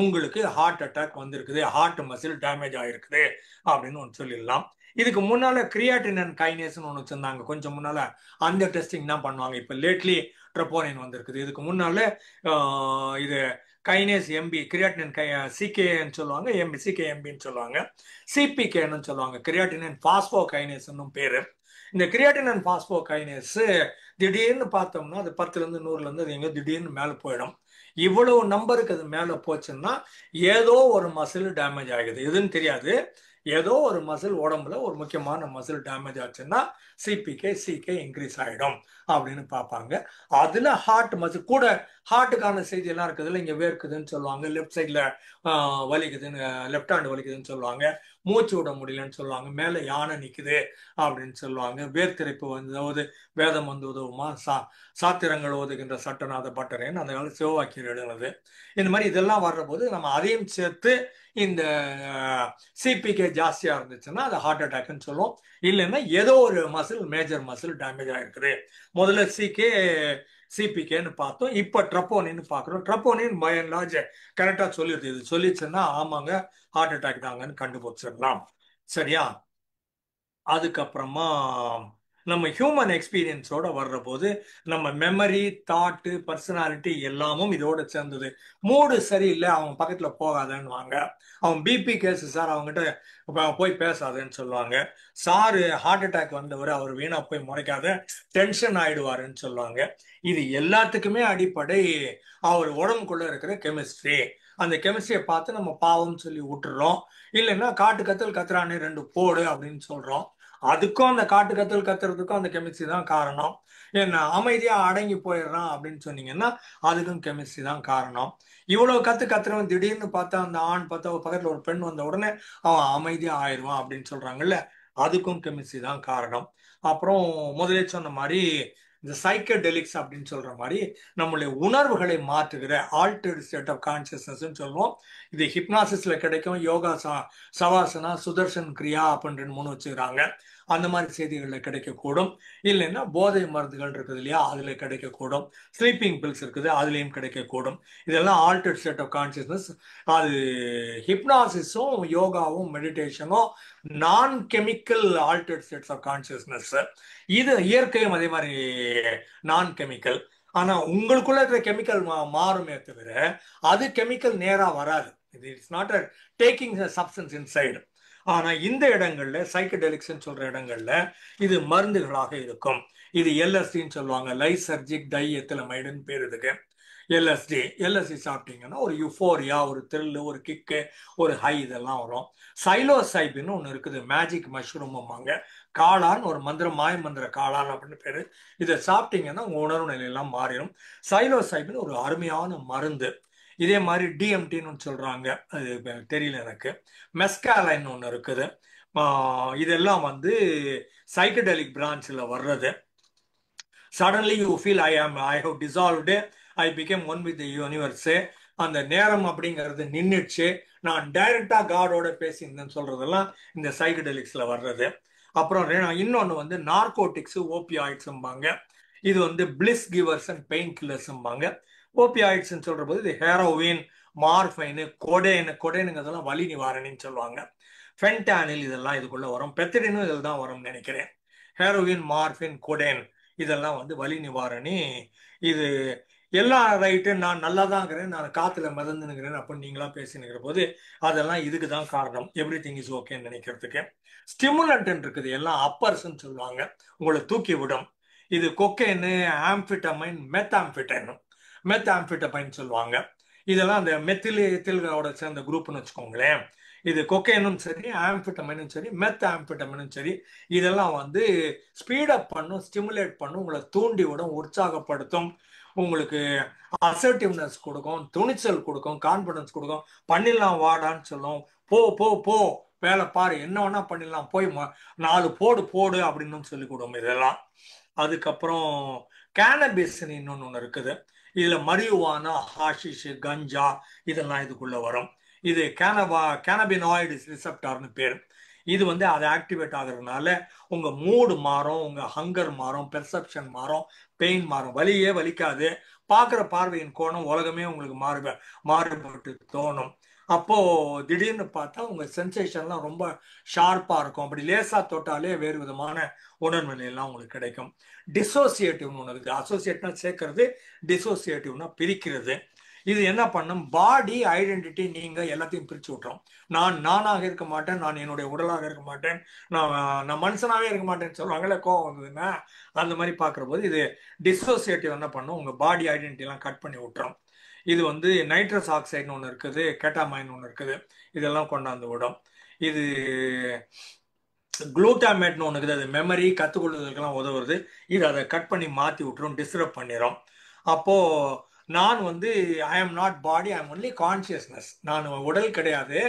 Speaker 2: உங்களுக்கு ஹார்ட் அட்டாக் வந்திருக்குது, ஹார்ட் மசில் டேமேஜ் ஆயிருக்குது அப்படின்னு ஒன்று சொல்லிடலாம். இதுக்கு முன்னால கிரியாட்டினன் கைனேஸ்னு ஒன்று வச்சிருந்தாங்க கொஞ்சம் முன்னால, அந்த டெஸ்டிங் தான் பண்ணுவாங்க. இப்போ லேட்லி ட்ரப்போனின் வந்திருக்குது. இதுக்கு முன்னால இது கைனேஸ் எம்பி, கிரியாட்டினன் சிகேன்னு சொல்லுவாங்க, எம்பி சிகேஎம்பின்னு சொல்லுவாங்க, சிபிகேன்னு சொல்லுவாங்க, கிரியாட்டினன் பாஸ்போ கைனேஸ்னு பேரு. இந்த கிரியாட்டினன் பாஸ்போ கைனேஸ் திடீர்னு பார்த்தோம்னா அது 10லேருந்து 100லேருந்து அது எங்க திடீர்னு மேலே போயிடும். இவ்வளவு நம்பருக்கு அது மேலே போச்சுன்னா ஏதோ ஒரு மசில் டேமேஜ் ஆகுது, எதுன்னு தெரியாது. ஏதோ ஒரு மசில் உடம்புல ஒரு முக்கியமான மசில் டேமேஜ் ஆச்சுன்னா சிகே இன்க்ரீஸ் ஆகிடும் அப்படின்னு பார்ப்பாங்க. அதுல ஹார்ட் மசில் கூட, ஹார்ட்டுக்கான செய்தி எல்லாம் இருக்குதுல்ல, இங்க வேர்க்குதுன்னு சொல்லுவாங்க, லெஃப்ட் சைட்ல வலிக்குதுன்னு, லெஃப்ட் ஹேண்ட் வலிக்குதுன்னு சொல்லுவாங்க, மூச்சு விட முடியலன்னு சொல்லுவாங்க, மேல யானை நிக்குது அப்படின்னு சொல்லுவாங்க, வேர்த்திரைப்பு வந்து வேதம் வந்து உதவுமா, சாத்திரங்கள் ஓதுகின்ற சட்டநாத பட்டரேன்னு அந்த காலத்தில் சிவவாக்கியர் எழுதுனது. இந்த மாதிரி இதெல்லாம் வர்ற போது நம்ம அதையும் சேர்த்து இந்த சிபிகே ஜாஸ்தியா இருந்துச்சுன்னா அது ஹார்ட் அட்டாக்னு சொல்லுவோம். இல்லைன்னா ஏதோ ஒரு மசில், மேஜர் மசில் டேமேஜ் ஆயிருக்குது. முதல்ல சிபிகேன்னு பார்த்தோம், இப்ப ட்ரப்போனின்னு பார்க்குறோம். ட்ரப்போனின் பை அண்ட் லார்ஜ் கரெக்டா சொல்லிடுது. இது சொல்லிச்சுன்னா ஆமாங்க ஹார்ட் அட்டாக் தாங்கன்னு கண்டுபிடிச்சிடலாம். சரியா? அதுக்கப்புறமா நம்ம ஹியூமன் எக்ஸ்பீரியன்ஸோட வர்ற போது நம்ம மெமரி, தாட்டு, பர்சனாலிட்டி எல்லாமும் இதோட சேர்ந்தது. மூடு சரியில்லை, அவங்க பக்கத்துல போகாதன்னுவாங்க. அவன் பிபி கேஸ் சார், அவங்ககிட்ட போய் பேசாதன்னு சொல்லுவாங்க. சாரு ஹார்ட் அட்டாக் வந்தவர், அவர் வீணா போய் முறைக்காத, டென்ஷன் ஆயிடுவாருன்னு சொல்லுவாங்க. இது எல்லாத்துக்குமே அடிப்படை அவர் உடம்புக்குள்ள இருக்கிற கெமிஸ்ட்ரி. அந்த கெமிஸ்ட்ரியை பார்த்து நம்ம பாவம் சொல்லி விட்டுறோம். இல்லைன்னா காட்டு கத்தல் கத்துறானே 2 போடு அப்படின்னு சொல்றோம். அதுக்கும் அந்த காட்டு கத்தல் கத்துறதுக்கும் அந்த கெமிஸ்ட்ரி தான் காரணம். என்ன அமைதியா அடங்கி போயிடுறான் அப்படின்னு சொன்னீங்கன்னா அதுக்கும் கெமிஸ்ட்ரி தான் காரணம். இவ்வளவு கத்துறவன் திடீர்னு பார்த்தா அந்த ஆண் பார்த்தா பக்கத்துல ஒரு பெண் வந்த உடனே அவன் அமைதியா ஆயிடுவான் அப்படின்னு சொல்றாங்கல்ல, அதுக்கும் கெமிஸ்ட்ரி தான் காரணம். அப்புறம் முதலே சொன்ன மாதிரி இந்த சைக்கடெலிக்ஸ் அப்படின்னு சொல்ற மாதிரி நம்மளுடைய உணர்வுகளை மாற்றுகிற ஆல்டர்டு ஸ்டேட் ஆஃப் கான்சியஸ்னஸ் சொல்லுவோம். இது ஹிப்னாசிஸ்ல கிடைக்கும். யோகா சவாசனா, சுதர்சன் கிரியா அப்படின்னு 2 3 வச்சுக்கிறாங்க. அந்த மாதிரி செய்திகளில் கிடைக்கக்கூடும். இல்லைன்னா போதை மருந்துகள் இருக்குது இல்லையா, அதுல கிடைக்கக்கூடும். ஸ்லீப்பிங் பில்ஸ் இருக்குது, அதுலேயும் கிடைக்கக்கூடும். இதெல்லாம் ஆல்டர்ட் ஸ்டேட் ஆஃப் கான்சியஸ்னஸ். அது ஹிப்னாசிஸும் யோகாவும் மெடிடேஷனும் non chemical altered states of consciousness. இது இயற்கையும் அதே மாதிரி நான் கெமிக்கல். ஆனா உங்களுக்குள்ள இருக்கிற கெமிக்கல் மாறுமே தவிர அது கெமிக்கல் நேரா வராது. இது it's not a taking substance inside. ஆனா இந்த இடங்கள்ல சைக்கடெலிக்ஸ் சொல்ற இடங்கள்ல இது மருந்துகளாக இருக்கும். இது எல்எஸ்டின்னு சொல்லுவாங்க, லைசர்ஜிக் டை எத்திலமைடுன்னு பேர் இதுக்கு. எல்எஸ்டி சாப்பிட்டீங்கன்னா ஒரு யுஃபோரியா, ஒரு த்ரில்லு, ஒரு கிக்கு, ஒரு ஹை இதெல்லாம் வரும். சைலோசைபின்னு ஒன்று இருக்குது, மேஜிக் மஷ்ரூம்பாங்க. காளான், ஒரு மாய மந்திர காளான் அப்படின்னு பேரு. இதை சாப்பிட்டீங்கன்னா உங்க உணர்வு நிலையெல்லாம் மாறிடும். சைலோசைபின் ஒரு அருமையான மருந்து. இதே மாதிரி டிஎம்டின்னு சொல்றாங்க, அது தெரியல எனக்கு. மெஸ்காலைன் ஒன்று இருக்குது. இதெல்லாம் வந்து சைக்கடெலிக் பிரான்ச்சில் வர்றது. Suddenly you feel I have dissolved, I became one with universe. அந்த நேரம் அப்படிங்கிறது நின்றுச்சு, நான் டைரக்டா காடோட பேசியிருந்தேன்னு சொல்றதெல்லாம் இந்த சைக்கடெலிக்ஸ்ல வர்றது. அப்புறம் இன்னொன்று வந்து நார்கோட்டிக்ஸ், ஓபியாய்ட்ஸும்பாங்க. இது வந்து பிளிஸ் கிவர்ஸ் அண்ட் பெயின் கில்லர்ஸும்பாங்க. ஓபியாய்ட்ஸ் சொல்ற போது இது ஹெரோவின், மார்ஃபைனு, கொடேனுங்கிறதெல்லாம் வலி நிவாரணின்னு சொல்லுவாங்க. ஃபென்டானில் இதெல்லாம் இதுக்குள்ள வரும். பெத்தடினும் இதில் தான் வரும்னு நினைக்கிறேன். ஹெரோவின், மார்ஃபின், கொடேன் இதெல்லாம் வந்து வலி நிவாரணி. இது எல்லாம் ரைட்டு, நான் நல்லா தான் இருக்கிறேன், நான் காத்துல மிதந்துனுக்கிறேன் அப்படின்னு நீங்களா பேசினுக்கிற போது அதெல்லாம் இதுக்கு தான் காரணம். எவ்ரி திங் இஸ் ஓகேன்னு நினைக்கிறதுக்கு. ஸ்டிமுலண்ட் இருக்குது, எல்லாம் அப்பர்ஸ்ன்னு சொல்லுவாங்க, உங்களை தூக்கி விடும். இது கொக்கைன்னு, ஆம்பிட்டமைன், மெத்தாம்பிட்டமைன் சொல்லுவாங்க. இதெல்லாம் அந்த மெத்திலோட சேர்ந்த குரூப்னு வச்சுக்கோங்களேன். இது கொக்கைனும் சரி, ஆம்பிட்டமைனும் சரி, மெத்தாம்பிட்டமைனும் சரி, இதெல்லாம் வந்து ஸ்பீடப் பண்ணும், ஸ்டிமுலேட் பண்ணும், உங்களை தூண்டி விடும், உற்சாகப்படுத்தும், உங்களுக்கு அசர்ட்டிவ்னஸ் கொடுக்கும், துணிச்சல் கொடுக்கும், கான்பிடன்ஸ் கொடுக்கும். பண்ணிடலாம் வாடான்னு சொல்லும், போ போ போ வேலை பாரு, என்ன வேணா பண்ணிடலாம், போய் 4 போடு போடு அப்படின்னு சொல்லி கொடுக்கும் இதெல்லாம். அதுக்கப்புறம் கேனபிஸ்ன்னு இன்னொன்று ஒன்று இருக்குது. இதுல மரியுவானா, ஹாஷிஷ், கஞ்சா இதெல்லாம் இதுக்குள்ள வரும். இது கேனபினாய்டு ரிசெப்டார்னு பேர். இது வந்து அதை ஆக்டிவேட் ஆகுறதுனால உங்க மூடு மாறும், உங்க ஹங்கர் மாறும், பெர்செப்ஷன் மாறும், பெயின் மாறும். வலியே வலிக்காது, பார்க்குற பார்வையின் கோணம் உலகமே உங்களுக்கு மாறுபட்டு தோணும். அப்போ திடீர்னு பார்த்தா உங்க சென்சேஷன்லாம் ரொம்ப ஷார்ப்பா இருக்கும். அப்படி லேசா தொட்டாலே வேறு விதமான உணர்வு நிலையெல்லாம் உங்களுக்கு கிடைக்கும். டிசோசியேட்டிவ்னு ஒன்று இருக்குது. அசோசியேட்னா சேர்க்கறது, டிசோசியேட்டிவ்னா பிரிக்கிறது. இது என்ன பண்ணும், பாடி ஐடென்டிட்டி நீங்க எல்லாத்தையும் பிரிச்சு விட்டுரும். நான் நானாக இருக்க மாட்டேன், நான் என்னுடைய உடலாக இருக்க மாட்டேன், நான் மனுஷனாவே இருக்க மாட்டேன்னு சொல்லுவாங்கல்ல கோவம் வந்ததுன்னா, அந்த மாதிரி பார்க்குற போது இது டிசோசியேட்டிவ் என்ன பண்ணும், உங்க பாடி ஐடென்டிட்டி எல்லாம் கட் பண்ணி விட்டுரும். இது வந்து நைட்ரஸ் ஆக்சைடுன்னு ஒன்று இருக்குது, கேட்டாமைன் ஒன்று இருக்குது, இதெல்லாம் கொண்டாந்து விடும். இது குளூட்டாமேட்னு ஒன்று இருக்குது, அது மெமரி கற்றுக்கொள்வதற்கெல்லாம் உதவுறது. இது அதை கட் பண்ணி மாற்றி விட்டுரும், டிஸ்டர்ப் பண்ணிடும். அப்போ நான் வந்து ஐ ஆம் நாட் பாடி, ஐ ஆம் ஒன்லி கான்சியஸ்னஸ், நான் உடல் கிடையாது,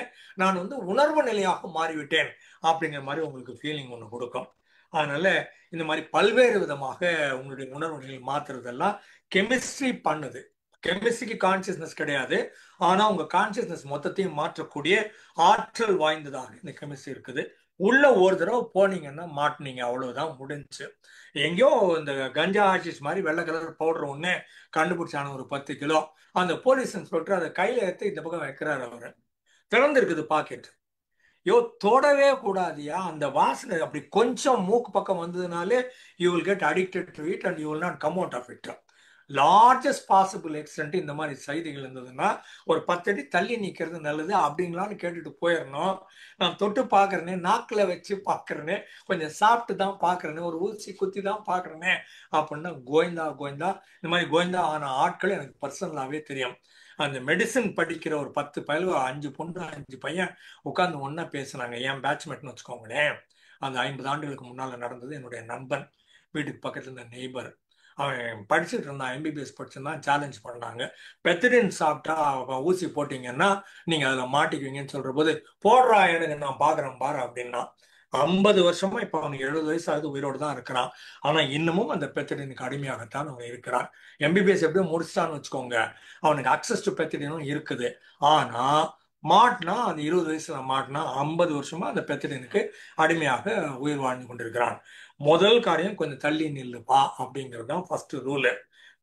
Speaker 2: நான் வந்து உணர்வு நிலையாக மாறிவிட்டேன் அப்படிங்கிற மாதிரி உங்களுக்கு ஃபீலிங் ஒன்று கொடுக்கும். அதனால இந்த மாதிரி பல்வேறு விதமாக உங்களுடைய உணர்வு நிலை மாத்துறதெல்லாம் கெமிஸ்ட்ரி பண்ணுது. கெமிஸ்ட்ரிக்கு கான்சியஸ்னஸ் கிடையாது, ஆனா உங்க கான்சியஸ்னஸ் மொத்தத்தையும் மாற்றக்கூடிய ஆற்றல் வாய்ந்ததாக இந்த கெமிஸ்ட்ரி இருக்குது. உள்ள ஒரு தடவை போனீங்கன்னா மாட்டினீங்க, அவ்வளவுதான், முடிஞ்சு. எங்கேயோ இந்த கஞ்சா ஆஷிஷ் மாதிரி வெள்ளை கலர் பவுடர் ஒன்று கண்டுபிடிச்சான ஒரு 10 கிலோ. அந்த போலீஸ் இன்ஸ்பெக்டர் அதை கையில எடுத்து இந்த பக்கம் வைக்கிறாரு, அவரு திறந்து இருக்குது பாக்கெட். யோ தொடவே கூடாதியா, அந்த வாசனை அப்படி கொஞ்சம் மூக்கு பக்கம் வந்ததுனாலே you will get addicted to it and you will not come out of it. Largest possible extent இந்த மாதிரி செய்திகள் இருந்ததுன்னா ஒரு 10 அடி தள்ளி நிக்கிறது நல்லது அப்படிங்களான்னு கேட்டுட்டு போயிடணும். நான் தொட்டு பார்க்கறேனே, நாக்கில் வச்சு பார்க்கறேனே, கொஞ்சம் சாப்பிட்டு தான் பார்க்கறேனே, ஒரு ஊசி குத்தி தான் பார்க்கறேனே அப்படின்னா கோயந்தா கோயந்தா. இந்த மாதிரி கோயந்தா ஆன ஆட்கள் எனக்கு பர்சனலாகவே தெரியும். அந்த மெடிசன் படிக்கிற ஒரு 10 பயல், 5 பொண்ணு 5 பையன் உட்காந்து ஒன்னா பேசுனாங்க. என் பேட்ச்மேட்னு வச்சுக்கோங்களேன். அந்த 50 ஆண்டுகளுக்கு முன்னால நடந்தது. என்னுடைய நண்பன், வீட்டுக்கு பக்கத்துல இருந்த நெய்பர், அவன் படிச்சுட்டு இருந்தான், எம்பிபிஎஸ் படிச்சிருந்தான். சேலஞ்ச் பண்ணாங்க, பெத்தடின் சாப்பிட்டா ஊசி போட்டீங்கன்னா நீங்க அதுல மாட்டிக்குவீங்கன்னு சொல்ற போது, போடுறா எனக்கு நான் பாக்குறேன் பாரு அப்படின்னா. 50 வருஷமா இப்ப அவனுக்கு 70 வயசு ஆகுது, உயிரோடு தான் இருக்கிறான். ஆனா இன்னமும் அந்த பெத்தடினுக்கு அடிமையாகத்தான் அவன் இருக்கிறான். எம்பிபிஎஸ் எப்படியும் முடிச்சிட்டான்னு வச்சுக்கோங்க, அவனுக்கு அக்சஸ் டு பெத்தடினும் இருக்குது. ஆனா மாட்டினா அந்த 20 வயசுல மாட்டினா 50 வருஷமா அந்த பெத்தடினுக்கு அடிமையாக உயிர் வாழ்ந்து கொண்டிருக்கிறான். முதல் காரியம் கொஞ்சம் தள்ளி நில்லுப்பா அப்படிங்கிறது தான் ஃபர்ஸ்ட் ரூலு.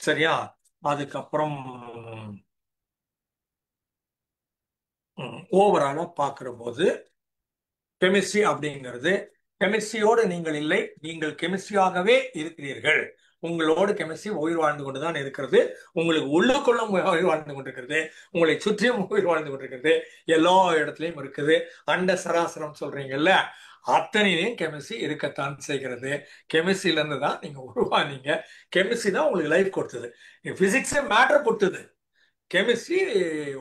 Speaker 2: சரியா? அதுக்கப்புறம் ஓவராலா பார்க்கிற போது கெமிஸ்ட்ரி அப்படிங்கிறது, கெமிஸ்ட்ரியோடு நீங்கள் இல்லை, நீங்கள் கெமிஸ்ட்ரியாகவே இருக்கிறீர்கள். உங்களோடு கெமிஸ்ட்ரி உயிர் வாழ்ந்து கொண்டுதான் இருக்கிறது. உங்களுக்கு உள்ளுக்குள்ளும் உயிர் வாழ்ந்து கொண்டிருக்கிறது, உங்களை சுற்றியும் உயிர் வாழ்ந்து கொண்டிருக்கிறது, எல்லா இடத்துலையும் இருக்குது. அண்ட சராசரம் சொல்றீங்கல்ல, அத்தனையிலையும் கெமிஸ்ட்ரி இருக்கத்தான் செய்கிறது. கெமிஸ்ட்ரியில இருந்து தான் நீங்க உருவானீங்க. கெமிஸ்ட்ரி தான் உங்களுக்கு லைஃப் கொடுத்தது. பிசிக்ஸ் மேட்டர் கொடுத்தது, கெமிஸ்ட்ரி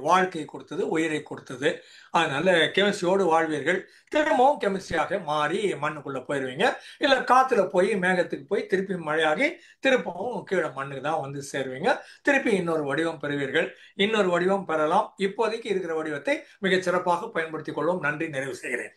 Speaker 2: வாழ்க்கை கொடுத்தது, உயிரை கொடுத்தது. அதனால கெமிஸ்ட்ரியோடு வாழ்வீர்கள். திரும்பவும் கெமிஸ்ட்ரியாக மாறி மண்ணுக்குள்ள போயிடுவீங்க. இல்ல காத்துல போய் மேகத்துக்கு போய் திருப்பி மழையாகி திருப்பவும் கீழே மண்ணுக்கு தான் வந்து சேருவீங்க. திருப்பி இன்னொரு வடிவம் பெறுவீர்கள். இன்னொரு வடிவம் பெறலாம். இப்போதைக்கு இருக்கிற வடிவத்தை மிகச் சிறப்பாக பயன்படுத்திக் கொள்வோம். நன்றி, நிறைவு செய்கிறேன்.